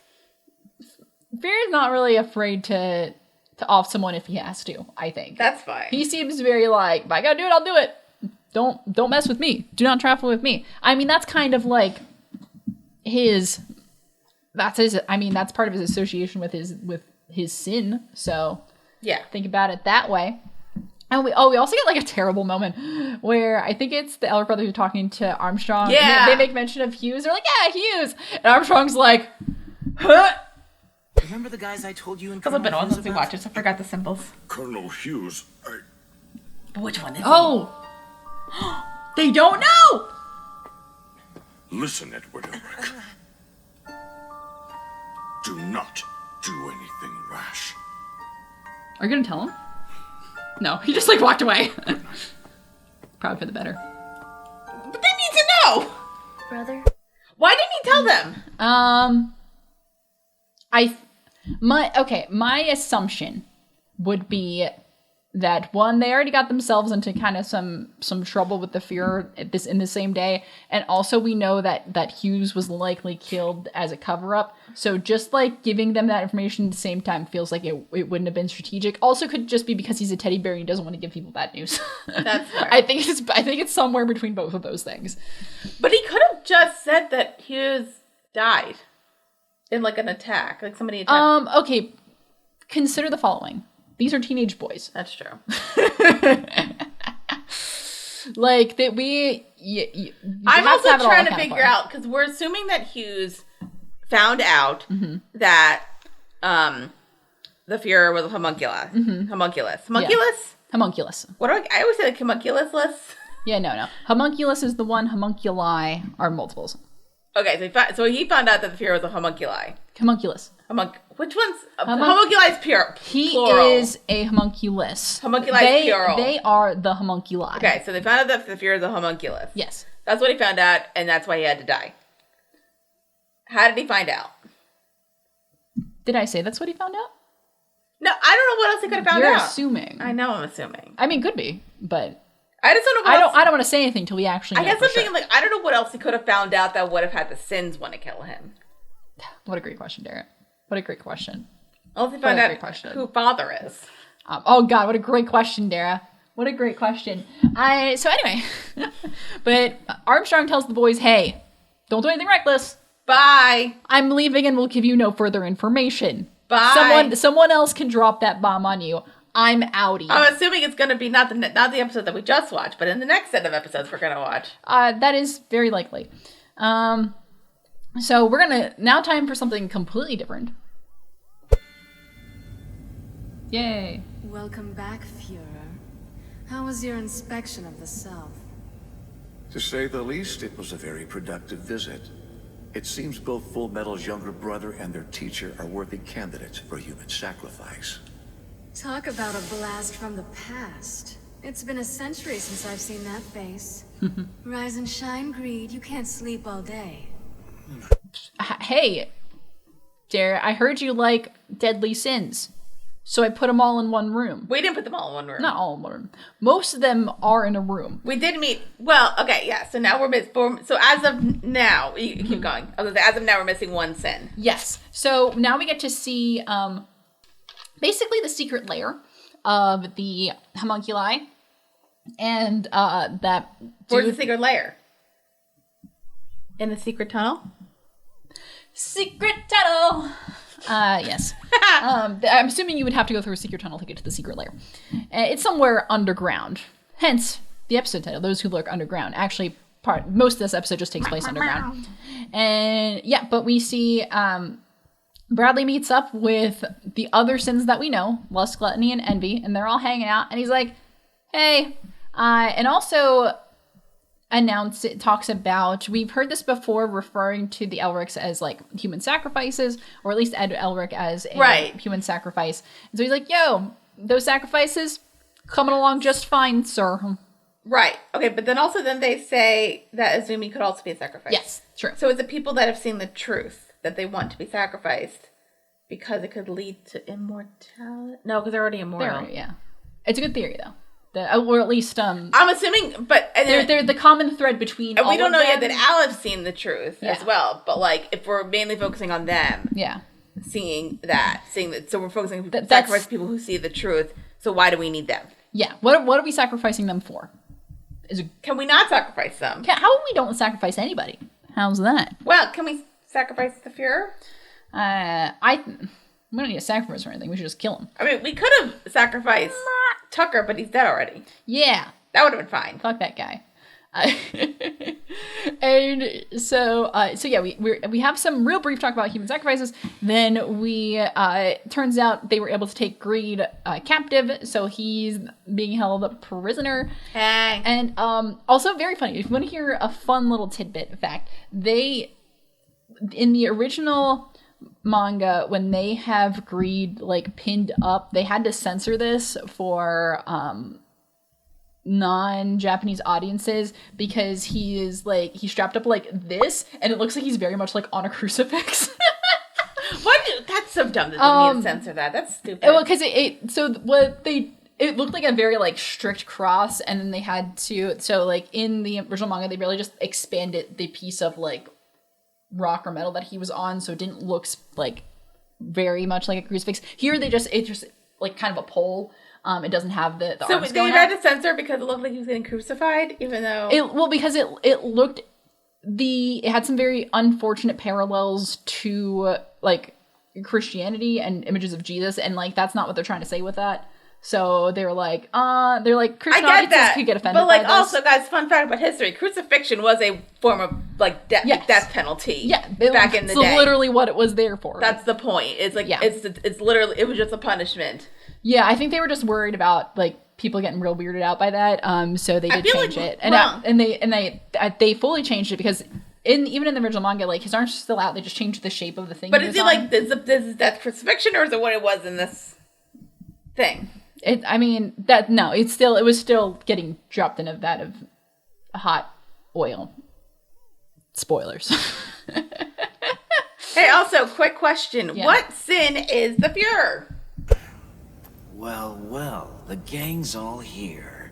Fear is not really afraid to off someone if he has to. I think that's fine. He seems very like, if I gotta do it, I'll do it. Don't mess with me. Do not trifle with me. I mean, that's kind of like his. That's his. I mean, that's part of his association with his sin. So yeah, think about it that way. And we also get like a terrible moment where I think it's the elder brother who's talking to Armstrong. Yeah. They make mention of Hughes. They're like, yeah, Hughes. And Armstrong's like, huh? Remember the guys I told you in Because I've been on since we watched it, I forgot the symbols. Colonel Hughes, But which one is Oh. They don't know. Listen, Edward Ulrich. Do not do anything rash. Are you going to tell him? No, he just like walked away. Probably for the better. But they need to know. Brother? Why didn't he tell them? My assumption would be that one, they already got themselves into kind of some trouble with the Fuhrer in the same day, and also we know that Hughes was likely killed as a cover-up. So just like giving them that information at the same time feels like it wouldn't have been strategic. Also, could just be because he's a teddy bear and he doesn't want to give people bad news. That's fair. I think it's somewhere between both of those things. But he could have just said that Hughes died in like an attack, like somebody attacked. Okay. Consider the following. These are teenage boys. That's true. Like that I'm also trying to figure out, because we're assuming that Hughes found out that the Fuhrer was a homunculus. Homunculus. Homunculus. What do I always say, like homunculus? Yeah, no. Homunculus is the one. Homunculi are multiples. Okay, so he found out that the Fuhrer was a homunculi. Homunculus. Which one's homunculi is pure? He plural. is a homunculus. Homunculi is plural. They are the homunculi. Okay, so they found out that the Fuhrer is a homunculus. Yes. That's what he found out, and that's why he had to die. How did he find out? Did I say that's what he found out? No, I don't know what else he could have found out. You're assuming. I know I'm assuming. I mean, could be, but I just don't know what else. I don't want to say anything until we actually know. I guess for I'm thinking, sure. like, I don't know what else he could have found out that would have had the sins want to kill him. What a great question, Derek. What a great question. Unless he found out who father is. Oh God, what a great question, Dara. What a great question. So anyway, but Armstrong tells the boys, "Hey, don't do anything reckless. Bye. I'm leaving, and we'll give you no further information. Bye. Someone else can drop that bomb on you. I'm outie." I'm assuming it's going to be not the episode that we just watched, but in the next set of episodes we're going to watch. That is very likely. So we're gonna now time for something completely different. Yay. Welcome back, Fuhrer. How was your inspection of the South? To say the least, it was a very productive visit. It seems both Fullmetal's younger brother and their teacher are worthy candidates for human sacrifice. Talk about a blast from the past. It's been a century since I've seen that face. Rise and shine, Greed. You can't sleep all day. Hey, Dara, I heard you like deadly sins. So I put them all in one room. We didn't put them all in one room. Not all in one room. Most of them are in a room. We did meet. Well, okay, yeah. So now so as of now, you keep going. As of now, we're missing one sin. Yes. So now we get to see basically the secret lair of the homunculi, and that dude. Where's the secret lair? In the secret tunnel. Secret tunnel. Yes. I'm assuming you would have to go through a secret tunnel to get to the secret lair. It's somewhere underground. Hence the episode title, Those Who Lurk Underground. Actually, most of this episode just takes place underground. And yeah, but we see Bradley meets up with the other sins that we know, lust, gluttony, and envy, and they're all hanging out. And he's like, "Hey," and also talks about, we've heard this before, referring to the Elrics as like human sacrifices, or at least Ed Elric as a human sacrifice. And so he's like, "Yo, those sacrifices coming along just fine, sir." Right. Okay, but then they say that Azumi could also be a sacrifice. Yes, true. So it's the people that have seen the truth that they want to be sacrificed because it could lead to immortality. No, because they're already immortal. Yeah, it's a good theory though. Or at least I'm assuming, but they're the common thread between. And we don't know yet that Al's seen the truth as well. But like, if we're mainly focusing on them, seeing that, so we're focusing on sacrifice people who see the truth. So why do we need them? Yeah, what are we sacrificing them for? Can we not sacrifice them? How we don't sacrifice anybody? How's that? Well, can we sacrifice the Fuhrer? We don't need to sacrifice or anything. We should just kill him. I mean, we could have sacrificed Tucker, but he's dead already. Yeah. That would have been fine. Fuck that guy. And so yeah, we have some real brief talk about human sacrifices. Then turns out they were able to take Greed captive, so he's being held prisoner. Hey. And also very funny. If you want to hear a fun little tidbit fact, in the original manga, when they have Greed like pinned up, they had to censor this for non-Japanese audiences because he's strapped up like this, and it looks like he's very much like on a crucifix. That's so dumb that they need to censor that. That's stupid. Well, because it looked like a very like strict cross, and then they had to, so like in the original manga they really just expanded the piece of like rock or metal that he was on, so it didn't look like very much like a crucifix. Here it's just like kind of a pole. It doesn't have the so arms they going tried out. to censor because it looked like he was getting crucified, even though it had some very unfortunate parallels to like Christianity and images of Jesus, and like that's not what they're trying to say with that. So they were like, Christian audiences could get offended. But like, by this. also, guys, fun fact about history: crucifixion was a form of like death penalty. Yeah, back in the day. It's literally what it was there for. That's the point. It's like it's literally, it was just a punishment. Yeah, I think they were just worried about like people getting real weirded out by that. So they did change it, and they fully changed it because even in the original manga, like his arms are still out. They just changed the shape of the thing. But is it like this is death crucifixion, or is it what it was in this thing? It was still getting dropped in a vat of hot oil. Spoilers. Hey, also, quick question: what sin is the Fuhrer? Well, the gang's all here.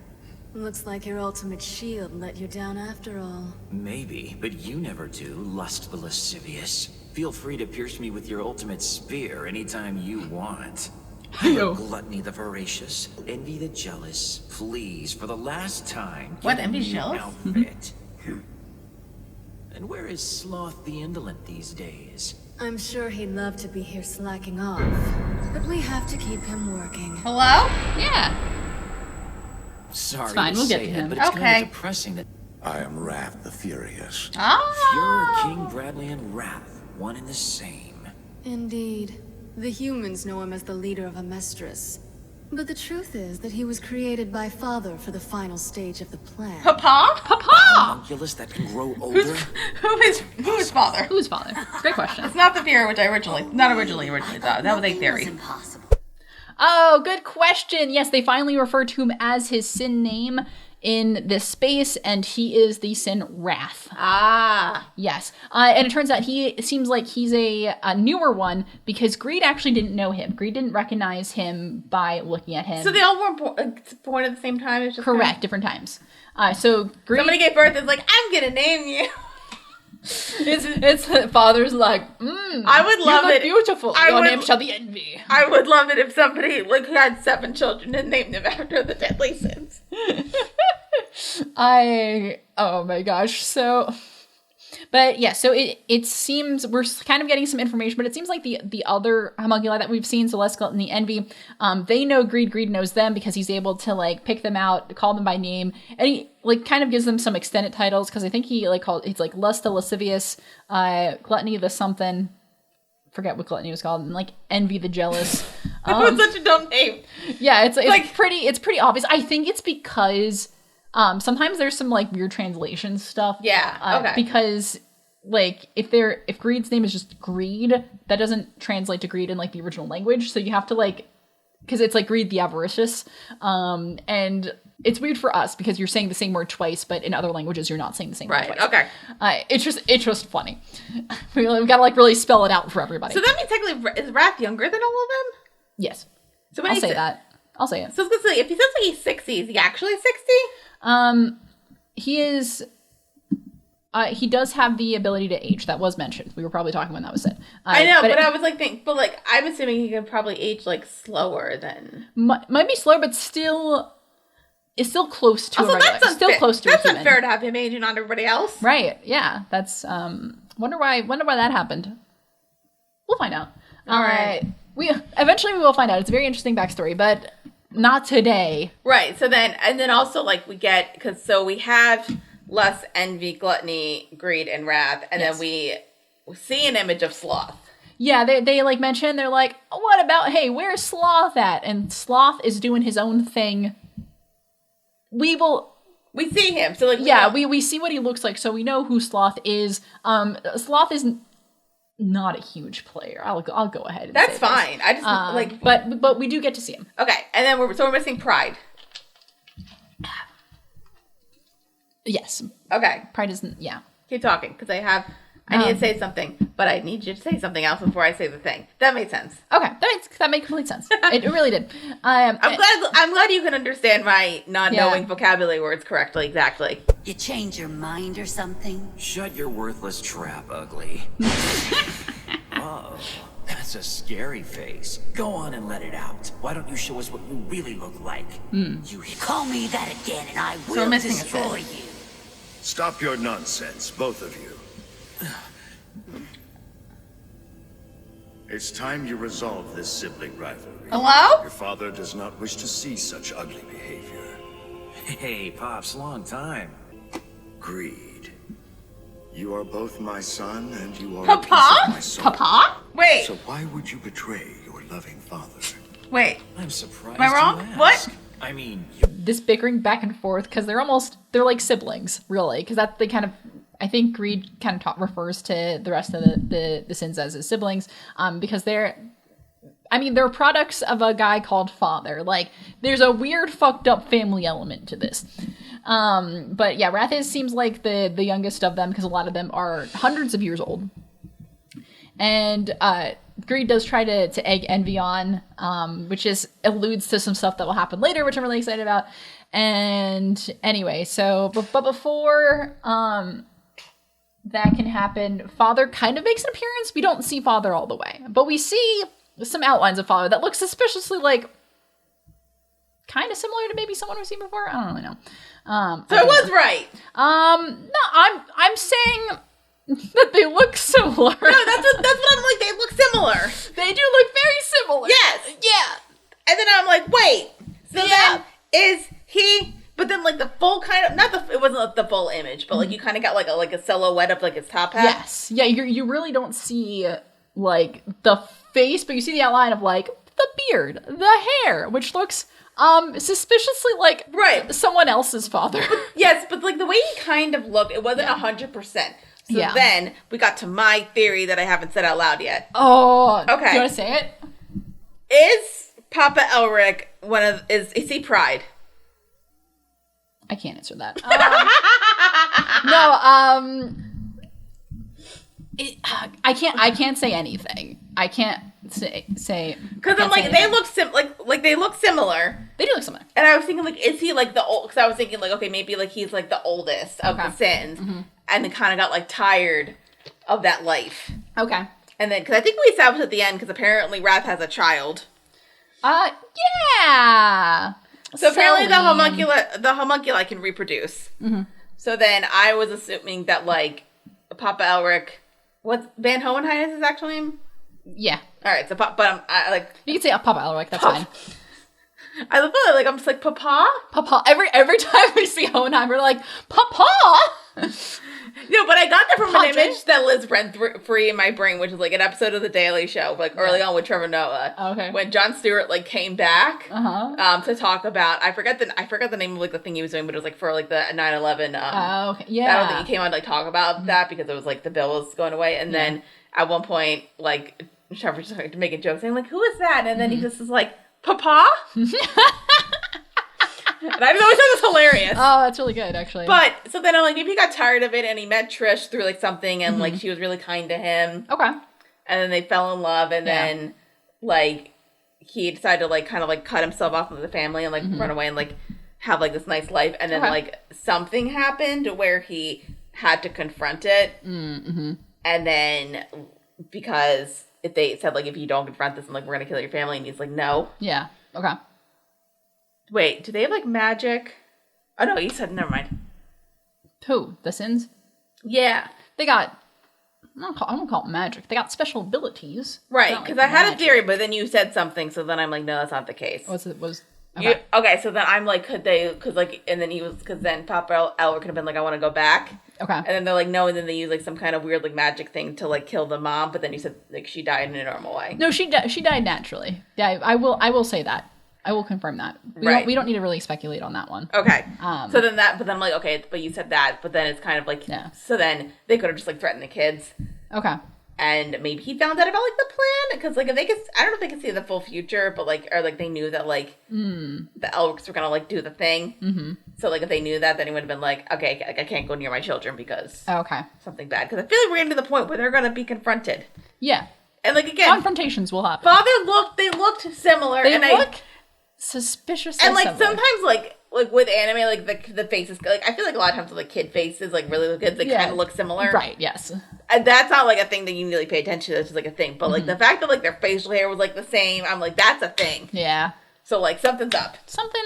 Looks like your ultimate shield let you down after all. Maybe, but you never do, Lust the Lascivious. Feel free to pierce me with your ultimate spear anytime you want. Gluttony the Voracious, Envy the Jealous, please, for the last time, what, Envy's jealous? Outfit. And where is Sloth the Indolent these days? I'm sure he'd love to be here slacking off, but we have to keep him working. Hello? Yeah. Sorry it's fine, we'll get to him. But it's kind of depressing that I am Wrath the Furious. Fuhrer, King Bradley, and Wrath, one and the same. Indeed. The humans know him as the leader of Amestris. But the truth is that he was created by Father for the final stage of the plan. Papa? Homunculus that can grow older? Who is Father? Who is Father? Great question. It's not the Fuhrer, which I originally thought. That was a theory. Oh, good question. Yes, they finally refer to him as his sin name in this space, and he is the sin Wrath. Ah. Yes. And it turns out it seems like he's a newer one because Greed actually didn't know him. Greed didn't recognize him by looking at him. So they all weren't born at the same time? It's just correct, different times. So Greed... Somebody gave birth and is like, I'm going to name you. It's father's like, I would love it. Beautiful. Your name shall be Envy. I would love it if somebody had 7 children and named them after the deadly sins. Oh my gosh. So, but yeah, so it seems we're kind of getting some information, but it seems like the other homunculi that we've seen, Celestial and the Envy, they know Greed. Greed knows them because he's able to like pick them out, call them by name, and he like kind of gives them some extended titles because I think it's like Lust the Lascivious, Gluttony the something. Forget what Gluttony was called, and like Envy the Jealous. That was such a dumb name. Yeah, it's pretty obvious. I think it's because sometimes there's some like weird translation stuff. Yeah. Okay. Because like if Greed's name is just Greed, that doesn't translate to Greed in like the original language. So you have to like, because it's like Greed the Avaricious, and it's weird for us because you're saying the same word twice, but in other languages you're not saying the same word twice. Okay. It's just funny. We've got to like really spell it out for everybody. So that means technically is Wrath younger than all of them? Yes. So when I'll say that. I'll say it. So I was gonna say, if he says like he's 60, is he actually 60? He is. He does have the ability to age. That was mentioned. We were probably talking when that was said. I know, but I was like, I'm assuming he could probably age like slower than. Might be slower, but still, it's still close to. Also, that's unfair. Still close to. That's unfair to have him aging on everybody else. Right? Yeah. That's. Wonder why that happened. We'll find out. All right. We will find out. It's a very interesting backstory, but not today. Right. So then also like we have Lust, Envy, Gluttony, Greed, and Wrath, and then we see an image of Sloth. Yeah, they like mention, they're like, what about, hey, where's Sloth at? And Sloth is doing his own thing. We see him. So like we see what he looks like, so we know who Sloth is. Sloth is not a huge player. I'll go ahead and that's say fine. This. I just but we do get to see him. Okay, and then we're missing Pride. Yes. Okay. Pride isn't. Yeah. Keep talking because I need to say something, but I need you to say something else before I say the thing. That made sense. Okay, that made complete sense. It really did. I'm glad you can understand my not knowing vocabulary words correctly. Exactly. You change your mind or something? Shut your worthless trap, ugly. Uh-oh. That's a scary face. Go on and let it out. Why don't you show us what you really look like? You call me that again and I will destroy you. Stop your nonsense, both of you. It's time you resolve this sibling rivalry. Hello? Your father does not wish to see such ugly behavior. Hey, Pops, long time. Greed. You are both my son, and you are Papa? a piece of my soul. Papa? Wait. So why would you betray your loving father? Wait. I'm surprised. Am I wrong? You ask. What? I mean, this bickering back and forth because they're like siblings, really, because that they kind of. I think Greed kind of refers to the rest of the sins as his siblings, because they're products of a guy called Father. Like, there's a weird, fucked up family element to this. But yeah, Wrath seems like the youngest of them because a lot of them are hundreds of years old. And Greed does try to egg Envy on, which alludes to some stuff that will happen later, which I'm really excited about. And anyway, but before that can happen, Father kind of makes an appearance. We don't see Father all the way, but we see some outlines of Father that look suspiciously like kind of similar to maybe someone we've seen before. I don't really know. So I was right. No, I'm saying that they look similar. No, that's what I'm like. They look similar. They do look very similar. Yes. Yeah. And then I'm like, wait. So then is he? But then like the full kind of it wasn't the full image, but like you kind of got like a silhouette of like his top hat. Yes. Yeah. You really don't see like the face, but you see the outline of like the beard, the hair, which looks suspiciously like someone else's father. Yes, but like the way he kind of looked, it wasn't 100%. So then we got to my theory that I haven't said out loud yet. Oh, okay. Do you want to say it? Is Papa Elric is he Pride? I can't answer that. I can't say anything. I can't say because I'm like they look they look similar. They do look similar. And I was thinking like, is he like the old? Because I was thinking like, okay, maybe like he's like the oldest of the Sins, and then kind of got like tired of that life. Okay. And then because I think we established at the end because apparently Wrath has a child. Yeah. So apparently the homunculi can reproduce. So then I was assuming that like Papa Elric, what's Van Hohenheim is his actual name? Yeah. All right. So but I like you can say Papa Elric. That's fine. I love it. Like I'm just like Papa. Every time we see Hohenheim, we're like Papa. No, but I got that from an image that lives rent free in my brain, which is like an episode of The Daily Show, like early on with Trevor Noah. Okay. When Jon Stewart like came back to talk about I forgot the name of like the thing he was doing, but it was like for like the 9/11. Okay. Yeah. I don't think he came on to like talk about that because it was like the bill was going away, and then at one point like Trevor just started making jokes saying like, "Who is that?" And then he just was like, "Papa." And I always thought it was hilarious. Oh, that's really good, actually. But, so then I'm like, maybe he got tired of it and he met Trish through, like, something and, like, she was really kind to him. Okay. And then they fell in love and then, like, he decided to, like, kind of, like, cut himself off from the family and, like, run away and, like, have, like, this nice life. And then, like, something happened where he had to confront it. And then, because if they said, like, if you don't confront this, and like, we're going to kill your family. And he's like, no. Yeah. Okay. Wait, do they have, like, magic? Oh, no, you said, never mind. Who? The Sins? Yeah. They got, I don't call it magic. They got special abilities. Right, because I had a theory, but then you said something, so then I'm like, no, that's not the case. Okay. Okay, so then I'm like, could they, because like, and then because then Papa Elric could have been like, I want to go back. Okay. And then they're like, no, and then they use like some kind of weird like magic thing to like kill the mom, but then you said like she died in a normal way. No, she died naturally. Yeah, I will say that. I will confirm that. We don't need to really speculate on that one. Okay. So then but then I'm like, okay, but you said that, but then it's kind of like, so then they could have just like threatened the kids. Okay. And maybe he found out about like the plan because like if they could, I don't know if they could see the full future, but like or like they knew that like the Elrics were gonna like do the thing. So like if they knew that, then he would have been like, okay, like I can't go near my children because something bad. Because I feel like we're getting to the point where they're gonna be confronted. Yeah. And like again, confrontations will happen. They looked similar. They look suspiciously and like similar. sometimes like with anime, like the faces, like I feel like a lot of times with like kid faces, like really look good, they kind of look similar. Right. Yes. And that's not like a thing that you really pay attention to. It's just like a thing. But like the fact that like their facial hair was like the same, I'm like, that's a thing. Yeah. So like something's up. Something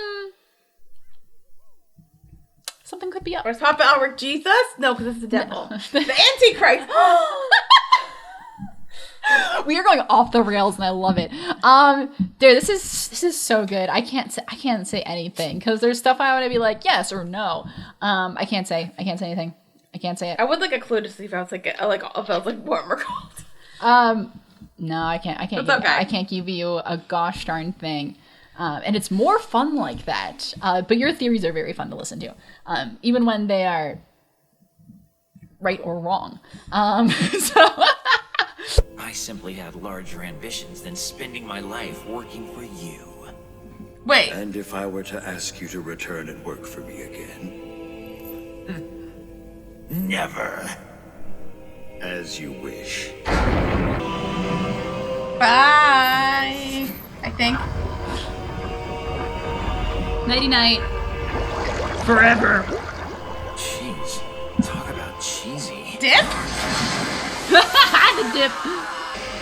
could be up. Or is Papa Elric Jesus? No, because it's the devil. The Antichrist. We are going off the rails, and I love it. Dude, this is so good. I can't say anything because there's stuff I want to be like yes or no. I can't say anything. I can't say it. I would like a clue to see if I was like if I was like warm or cold. No, I can't. Okay. I can't give you a gosh darn thing. And it's more fun like that. But your theories are very fun to listen to, even when they are right or wrong. So. I simply had larger ambitions than spending my life working for you. Wait. And if I were to ask you to return and work for me again? Never. As you wish. Bye. I think. Nighty-night. Forever. Jeez. Talk about cheesy. Dip? The dip.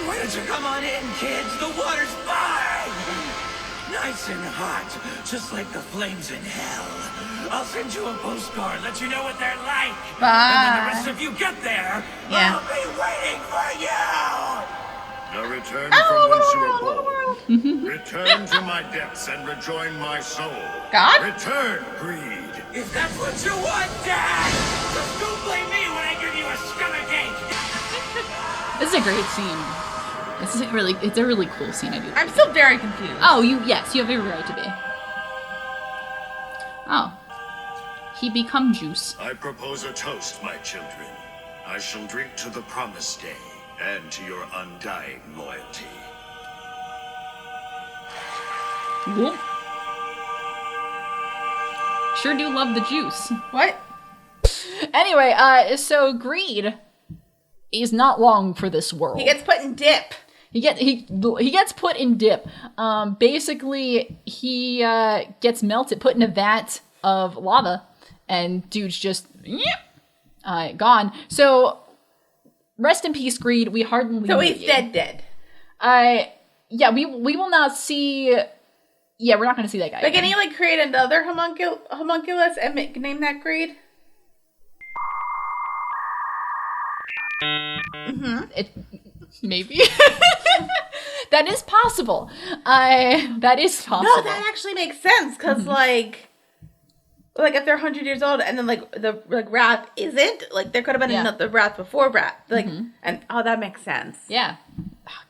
Why don't you come on in, kids? The water's fine! Nice and hot, just like the flames in hell. I'll send you a postcard, let you know what they're like. Bye. And when the rest of you get there, Yeah. I'll be waiting for you! Now return from whence you were born. Return to my depths and rejoin my soul. God? Return, greed. If that's what you want, Dad! Just don't blame me when I give you a stomachache! This is a great scene. It's a really cool scene. I do. I'm still very confused. Oh, you have every right to be. Oh. He become juice. I propose a toast, my children. I shall drink to the promised day and to your undying loyalty. Whoop. Sure do love the juice. What? Anyway, so Greed is not long for this world. He gets put in dip. He gets put in dip. Basically, he gets melted, put in a vat of lava, and dude's just gone. So rest in peace, Greed. We hardly. So he's dead. Yeah, we will not see. Yeah, we're not going to see that guy. But can he like create another homunculus and name that Greed? Maybe. That is possible. That is possible. No, that actually makes sense because like if they're 100 years old and then like the Wrath isn't, like there could have been another Wrath before Wrath, like and that makes sense. Yeah.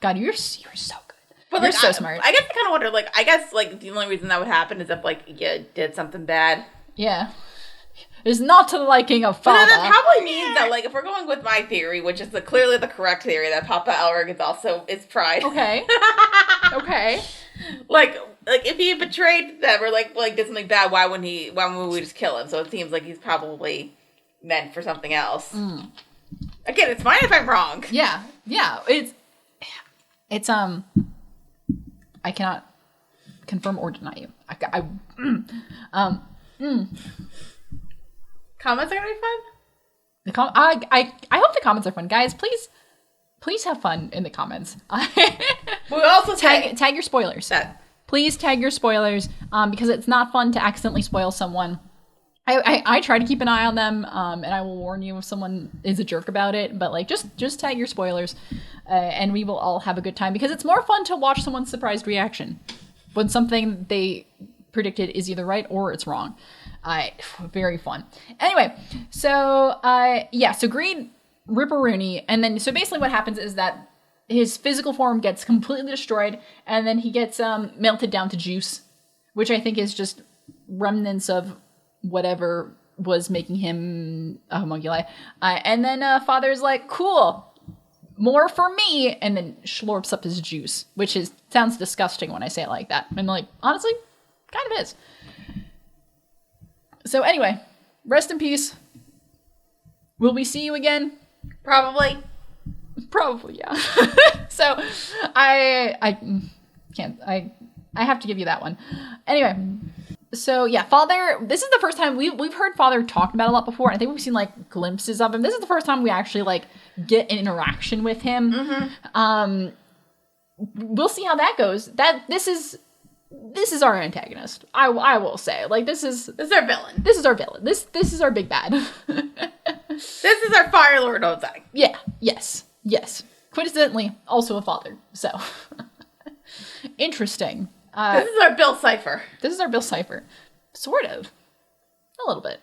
God, you're so good. But you're like, so smart. I guess I kind of wonder, like, I guess like the only reason that would happen is if like you did something bad. Yeah. Is not to the liking of Father. But that probably means that, like, if we're going with my theory, which is clearly the correct theory, that Papa Elric is also is pride. Okay. Okay. Like if he betrayed them or like did something bad, why wouldn't we just kill him? So it seems like he's probably meant for something else. Again, it's fine if I'm wrong. Yeah. Yeah. It's I cannot confirm or deny you. Comments are gonna be fun. I hope the comments are fun, guys. Please have fun in the comments. We also tag your spoilers. Please tag your spoilers, because it's not fun to accidentally spoil someone. I try to keep an eye on them, and I will warn you if someone is a jerk about it. But like, just tag your spoilers, and we will all have a good time because it's more fun to watch someone's surprised reaction when something they predicted is either right or it's wrong. Very fun. Anyway, so so Greed Ripperoonie, and then so basically what happens is that his physical form gets completely destroyed, and then he gets melted down to juice, which I think is just remnants of whatever was making him a homunculi. And then Father's like, cool, more for me, and then slurps up his juice, which sounds disgusting when I say it like that. And like, honestly, kind of is. So anyway, rest in peace. Will we see you again? Probably, yeah. So I can't. I have to give you that one. Anyway, so yeah, Father. This is the first time we've heard Father talked about a lot before. I think we've seen like glimpses of him. This is the first time we actually like get an interaction with him. We'll see how that goes. This is our antagonist. I will say, like, this is our villain. This is our villain. This is our big bad. This is our Fire Lord Ozai. Yeah. Yes. Coincidentally, also a father. So interesting. This is our Bill Cipher. Sort of. A little bit.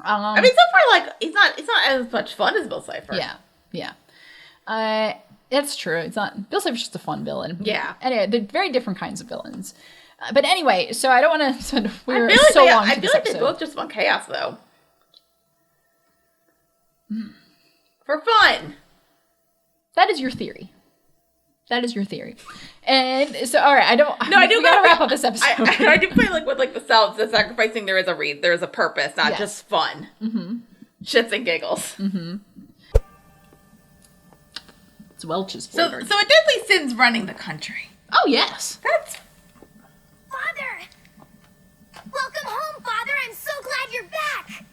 I mean, so far, like, he's not as much fun as Bill Cipher. Yeah. It's true. It's not. Bill Cipher's just a fun villain. Yeah. Anyway, they're very different kinds of villains. But anyway, so I don't want to spend long. I feel like they both just want chaos, though. For fun. That is your theory. And so, all right, I do gotta wrap up this episode. I do play like with like the sacrificing. There is a purpose, not just fun. Shits and giggles. It's Welch's So flavored. a deadly sin's running the country. Oh yes. That's Father! Welcome home, Father! I'm so glad you're back!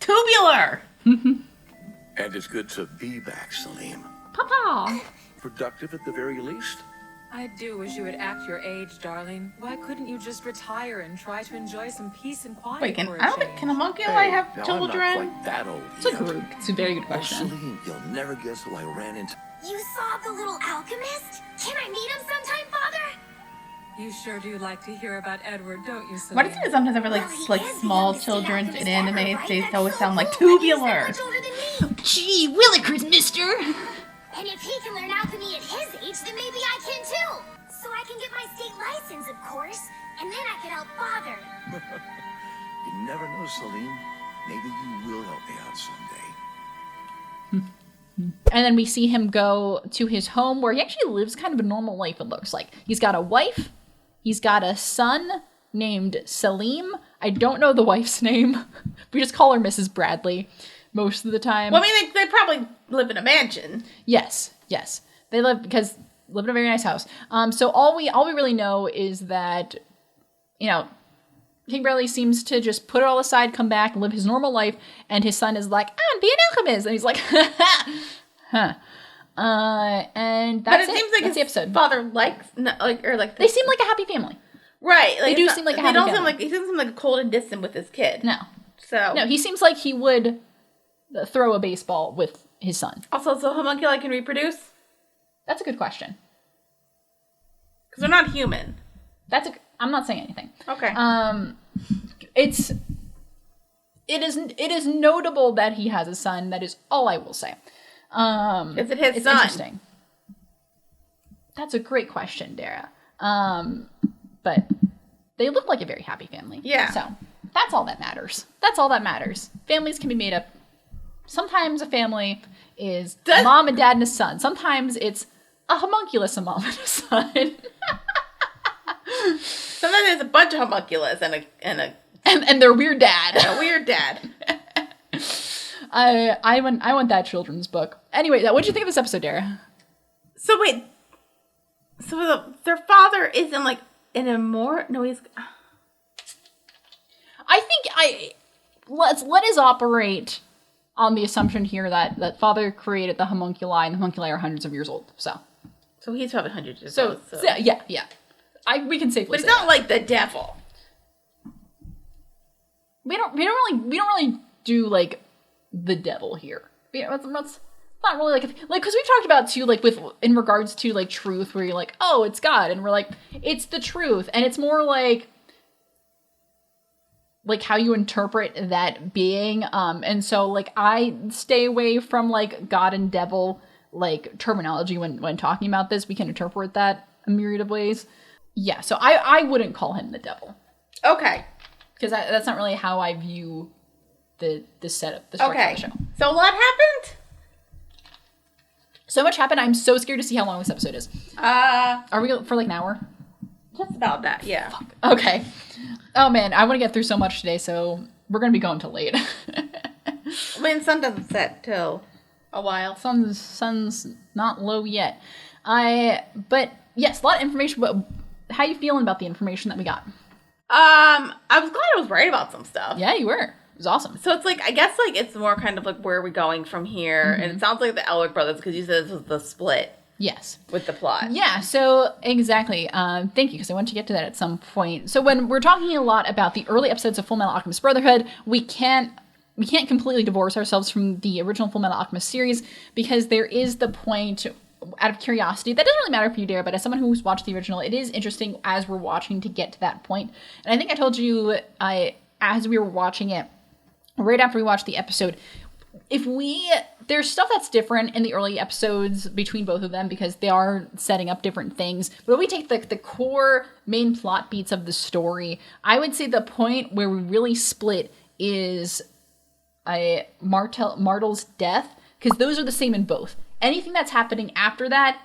tubular. And it's good to be back, Salim. Papa. Productive at the very least. I do wish you would act your age, darling. Why couldn't you just retire and try to enjoy some peace and quiet? Wait, for a I don't think change? can a homunculi have now, children? I'm not quite that old yet. It's a very good Oh, question. Salim, you'll never guess who I ran into. You saw the little alchemist? Can I meet him sometime, Father? You sure do like to hear about Edward, don't you, Salim? What is it sometimes ever like small children in anime? They always sound like tubular. Gee, Willikers, mister. And if he can learn alchemy at his age, then maybe I can too. So I can get my state license, of course, and then I can help Father. You never know, Salim. Maybe you will help me out someday. And then we see him go to his home where he actually lives kind of a normal life, it looks like. He's got a wife, He's got a son named Salim. I don't know the wife's name. We just call her Mrs. Bradley most of the time. Well, I mean, they probably live in a mansion. Yes. They live in a very nice house. So all we really know is that, King Bradley seems to just put it all aside, come back, live his normal life, and his son is like, "I'm be an alchemist," and he's like, "Huh." And that's But it seems like that's his the episode. father They seem like a happy family, right? Like, they do seem like a happy family. He doesn't seem like cold and distant with his kid. No, So he seems like he would throw a baseball with his son. Also, so homunculi can reproduce? That's a good question. Because they're not human. I'm not saying anything. Okay. It is notable that he has a son. That is all I will say. Is it his it's son? Interesting. That's a great question, Dara. But they look like a very happy family. Yeah. So that's all that matters. Families can be made up. Sometimes a family is a mom and dad and a son. Sometimes it's a homunculus, a mom and a son. Sometimes there's a bunch of homunculus and their weird dad. And a weird dad. I want that children's book. Anyway, what did you think of this episode, Dara? So wait. So their father isn't like an immortal? No, he's... I think let us operate on the assumption here that father created the homunculi, and the homunculi are hundreds of years old. So he's probably hundreds of years old. old. So yeah. We can safely. But it's say not like the devil. We don't really do like the devil here. It's not really like because we've talked about too, like in regards to like truth, where you're like, oh, it's God, and we're like, it's the truth, and it's more like how you interpret that being. And so like I stay away from like God and devil like terminology when talking about this. We can interpret that a myriad of ways. Yeah, so I wouldn't call him the devil. Okay. Because that's not really how I view the setup, the structure of the show. So a lot happened? So much happened. I'm so scared to see how long this episode is. Are we for like an hour? Just about that, yeah. Fuck. Okay. Oh man, I want to get through so much today, so we're going to be going till late. I mean, sun doesn't set till a while. Sun's not low yet. But yes, a lot of information, but how you feeling about the information that we got? I was glad I was right about some stuff. Yeah, you were. It was awesome. So it's like, I guess like it's more kind of like where are we going from here? Mm-hmm. And it sounds like the Elric brothers, because you said this was the split. Yes. With the plot. Yeah, so exactly. Thank you, because I want to get to that at some point. So when we're talking a lot about the early episodes of Fullmetal Alchemist Brotherhood, we can't completely divorce ourselves from the original Fullmetal Alchemist series, because there is the point, out of curiosity, that doesn't really matter for you, Dara, but as someone who's watched the original, it is interesting as we're watching to get to that point. And I think I told you, as we were watching it, right after we watched the episode, there's stuff that's different in the early episodes between both of them because they are setting up different things. But when we take the core main plot beats of the story, I would say the point where we really split is Martel's death, because those are the same in both. Anything that's happening after that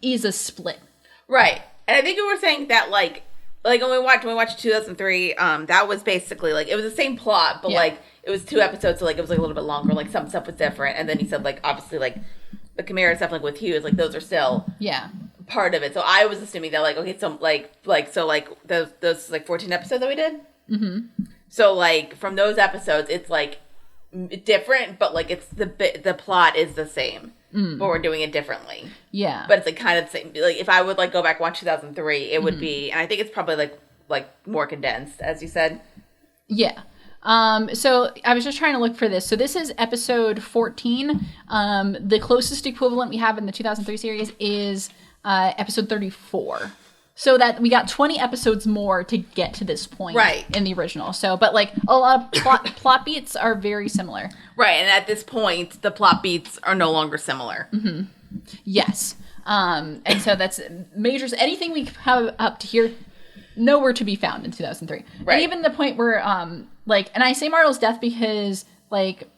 is a split. Right. And I think we were saying that like when we watched 2003, that was basically like, it was the same plot, but like it was 2 episodes, so like it was like a little bit longer, like some stuff was different. And then he said like, obviously like the Chimera stuff like with Hughes, like those are still part of it. So I was assuming that like, okay, so like those like 14 episodes that we did. Mm-hmm. So like from those episodes, it's like different, but like it's the plot is the same. But we're doing it differently. Yeah. But it's like kind of the same. Like if I would like go back and watch 2003, it would be, and I think it's probably like more condensed, as you said. Yeah. So I was just trying to look for this. So this is episode 14. The closest equivalent we have in the 2003 series is episode 34. So that we got 20 episodes more to get to this point in the original. So, but like a lot of plot beats are very similar. Right, and at this point, the plot beats are no longer similar. Mm-hmm. Yes. And so that's majors. Anything we have up to here, nowhere to be found in 2003. Right. And even the point where, and I say Martel's death because, like,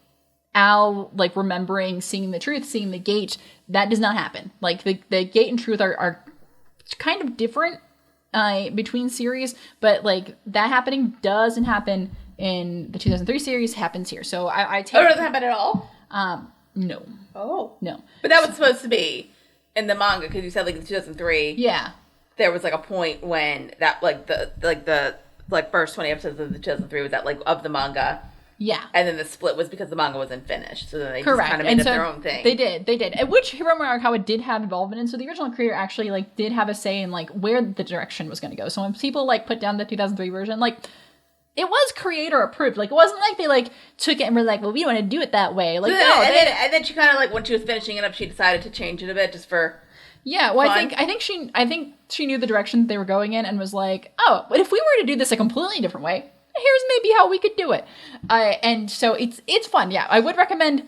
Al, like, remembering seeing the truth, seeing the gate, that does not happen. Like, the gate and truth are kind of different between series, but like that happening doesn't happen in the 2003 series, happens here. So I take... Oh, it doesn't happen at all? No. Oh. No. But that was supposed to be in the manga, because you said like in 2003. Yeah. There was like a point when that like the first 20 episodes of the 2003 was that like of the manga. Yeah. And then the split was because the manga wasn't finished. So then they Correct. just kind of made up their own thing. They did. And which Hiromu Arakawa did have involvement in. So the original creator actually like did have a say in like where the direction was going to go. So when people like put down the 2003 version, like it was creator approved. Like it wasn't like they like took it and were like, well, we don't want to do it that way. Like no. And then she kind of like when she was finishing it up, she decided to change it a bit just for... Yeah, well, fun. I think she knew the direction they were going in and was like, oh, but if we were to do this a completely different way, here's maybe how we could do it. And so it's fun. Yeah, I would recommend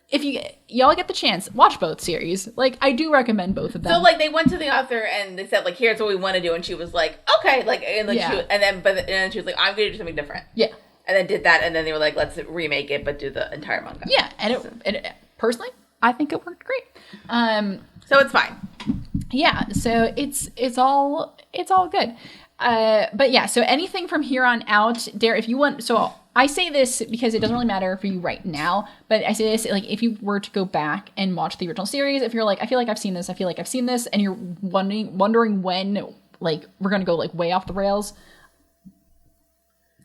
if y'all get the chance, watch both series. Like I do recommend both of them. So like they went to the author and they said like, here's what we want to do, and she was like, okay, like and like Yeah. then she was like, I'm going to do something different. Yeah. And then did that, and then they were like, let's remake it, but do the entire manga. Yeah, and it personally, I think it worked great. So it's fine. Yeah, so it's all good. But yeah, so anything from here on out, Dare, if you want, so I say this because it doesn't really matter for you right now, but I say this like if you were to go back and watch the original series, if you're like, I feel like I've seen this, and you're wondering when like we're gonna go like way off the rails.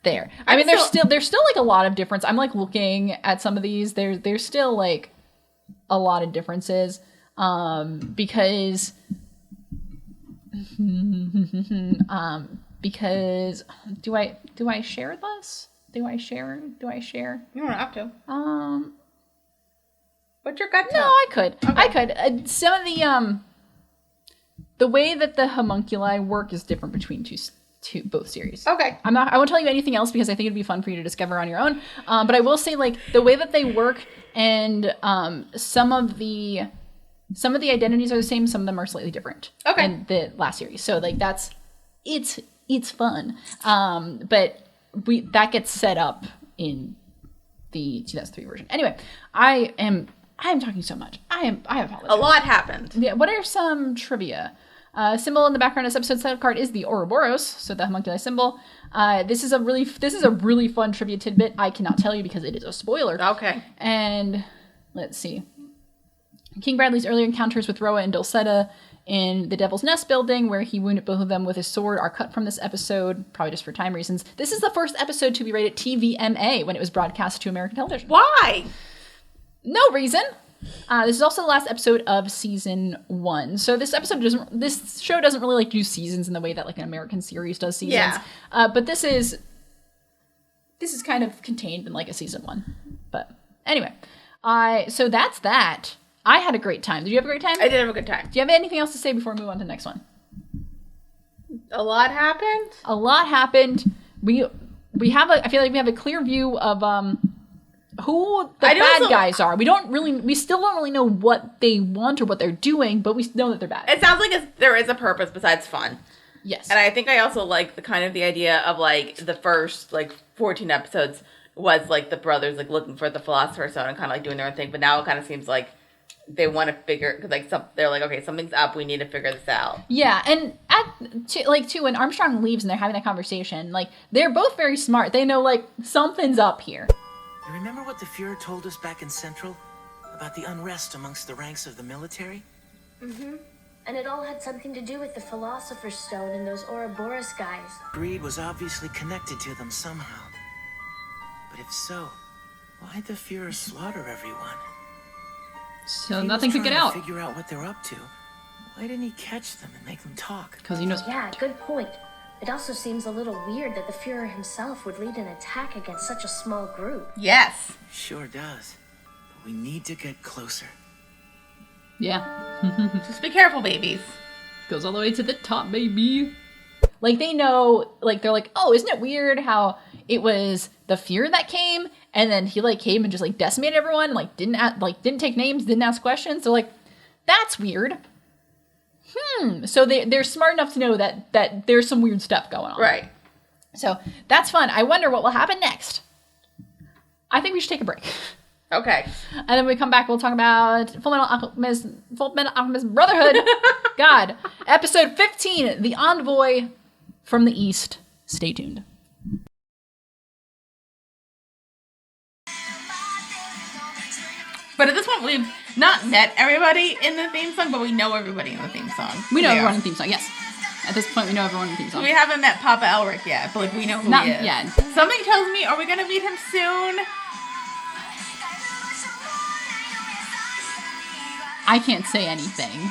There. I mean, there's still like a lot of difference. I'm like looking at some of these. There's still like a lot of differences. Because do I share this? Do I share? You don't have to. What's your gut? No, I could. Okay. I could. Some of the way that the homunculi work is different between both series. Okay. I won't tell you anything else because I think it'd be fun for you to discover on your own. But I will say like the way that they work and some of the identities are the same, some of them are slightly different. Okay. In the last series. So like it's fun. But that gets set up in the 2003 version. Anyway, I am talking so much. I apologize. A lot happened. Yeah. What are some trivia? Symbol in the background of this episode's title card is the Ouroboros, so the homunculi symbol. This is a really fun trivia tidbit. I cannot tell you because it is a spoiler. Okay. And let's see. King Bradley's earlier encounters with Roa and Dulceta in the Devil's Nest building, where he wounded both of them with his sword, are cut from this episode, probably just for time reasons. This is the first episode to be rated TVMA when it was broadcast to American television. Why? No reason. This is also the last episode of season 1. So this show doesn't really like do seasons in the way that like an American series does seasons. Yeah. But this is kind of contained in like a season 1. But anyway, so that's that. I had a great time. Did you have a great time? I did have a good time. Do you have anything else to say before we move on to the next one? A lot happened. A lot happened. I feel like we have a clear view of who the bad guys are. We still don't really know what they want or what they're doing, but we know that they're bad. It sounds like there is a purpose besides fun. Yes. And I think I also like the idea of like the first like 14 episodes was like the brothers like looking for the Philosopher's Stone and kind of like doing their own thing, but now it kind of seems like they want to figure, because like they're like, okay, something's up, we need to figure this out. Yeah, and when Armstrong leaves and they're having that conversation, like they're both very smart. They know like something's up here. You remember what the Fuhrer told us back in Central about the unrest amongst the ranks of the military? Mm-hmm. And it all had something to do with the Philosopher's Stone and those Ouroboros guys. Greed was obviously connected to them somehow. But if so, why'd the Fuhrer slaughter everyone? So nothing could get out. Figure out what they're up to. Why didn't he catch them and make them talk? Because he knows. Yeah, good point. It also seems a little weird that the Fuhrer himself would lead an attack against such a small group. Yes. Sure does. But we need to get closer. Yeah. Just be careful, babies. Goes all the way to the top, baby. Like they know, like they're like, oh, isn't it weird how it was the Fuhrer that came, and then he like came and just like decimated everyone, like didn't take names, didn't ask questions. So like, that's weird. So they're smart enough to know that there's some weird stuff going on. Right. So that's fun. I wonder what will happen next. I think we should take a break. Okay. And then when we come back, we'll talk about Fullmetal Alchemist Brotherhood. God. Episode 15, The Envoy from the East. Stay tuned. But at this point, we've not met everybody in the theme song, but we know everybody in the theme song. We know everyone in the theme song, yes. At this point, we know everyone in the theme song. We haven't met Papa Elric yet, but like we know who he is. Yet. Something tells me, are we gonna meet him soon? I can't say anything.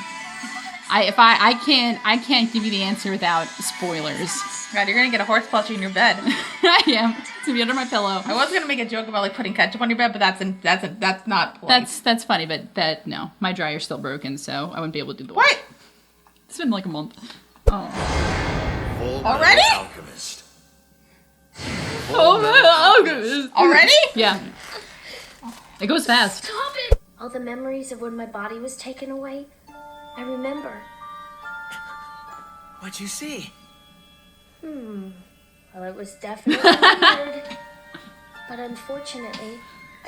I can't give you the answer without spoilers. God, you're gonna get a horse plushie in your bed. I am. It's gonna be under my pillow. I was gonna make a joke about like putting ketchup on your bed, but that's not polite. That's funny, but no, my dryer's still broken, so I wouldn't be able to do the What? It's been like a month. Oh. Already? Alchemist. Fullmetal Alchemist. Already? Yeah. It goes fast. Stop it! All the memories of when my body was taken away, I remember. What'd you see? Well, it was definitely weird. But unfortunately...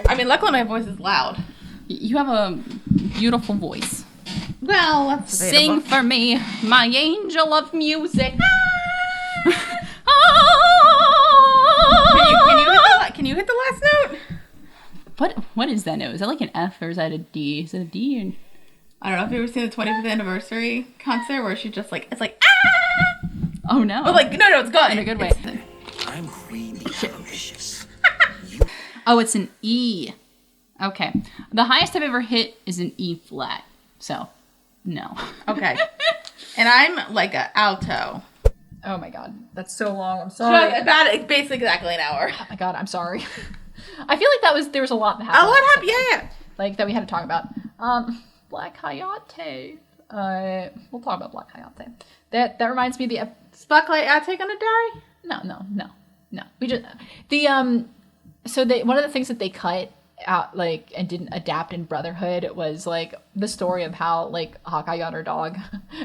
I mean, luckily my voice is loud. You have a beautiful voice. Well, that's Sing for me, my angel of music. Can you hit the last note? What is that note? Is that like an F or is that a D? Is it a D? Or... I don't know if you ever seen the 25th anniversary concert where she's just like, it's like, ah! Oh no. But like, no, it's good. In a good way. I'm really ambitious. Oh, it's an E. Okay. The highest I've ever hit is an E flat. So, no. Okay. And I'm like an alto. Oh my god. That's so long. I'm sorry. It's basically exactly an hour. Oh my god, I'm sorry. I feel like there was a lot that happened. A lot happened, yeah. Like, that we had to talk about. Black Hayate. We'll talk about Black Hayate. That reminds me of the... Is Black Hayate gonna die? No. We just... So one of the things that they cut out, like, and didn't adapt in Brotherhood was, like, the story of how, like, Hawkeye got her dog.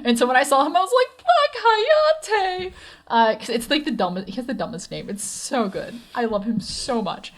And so when I saw him, I was like, Black Hayate! Because it's, like, he has the dumbest name. It's so good. I love him so much.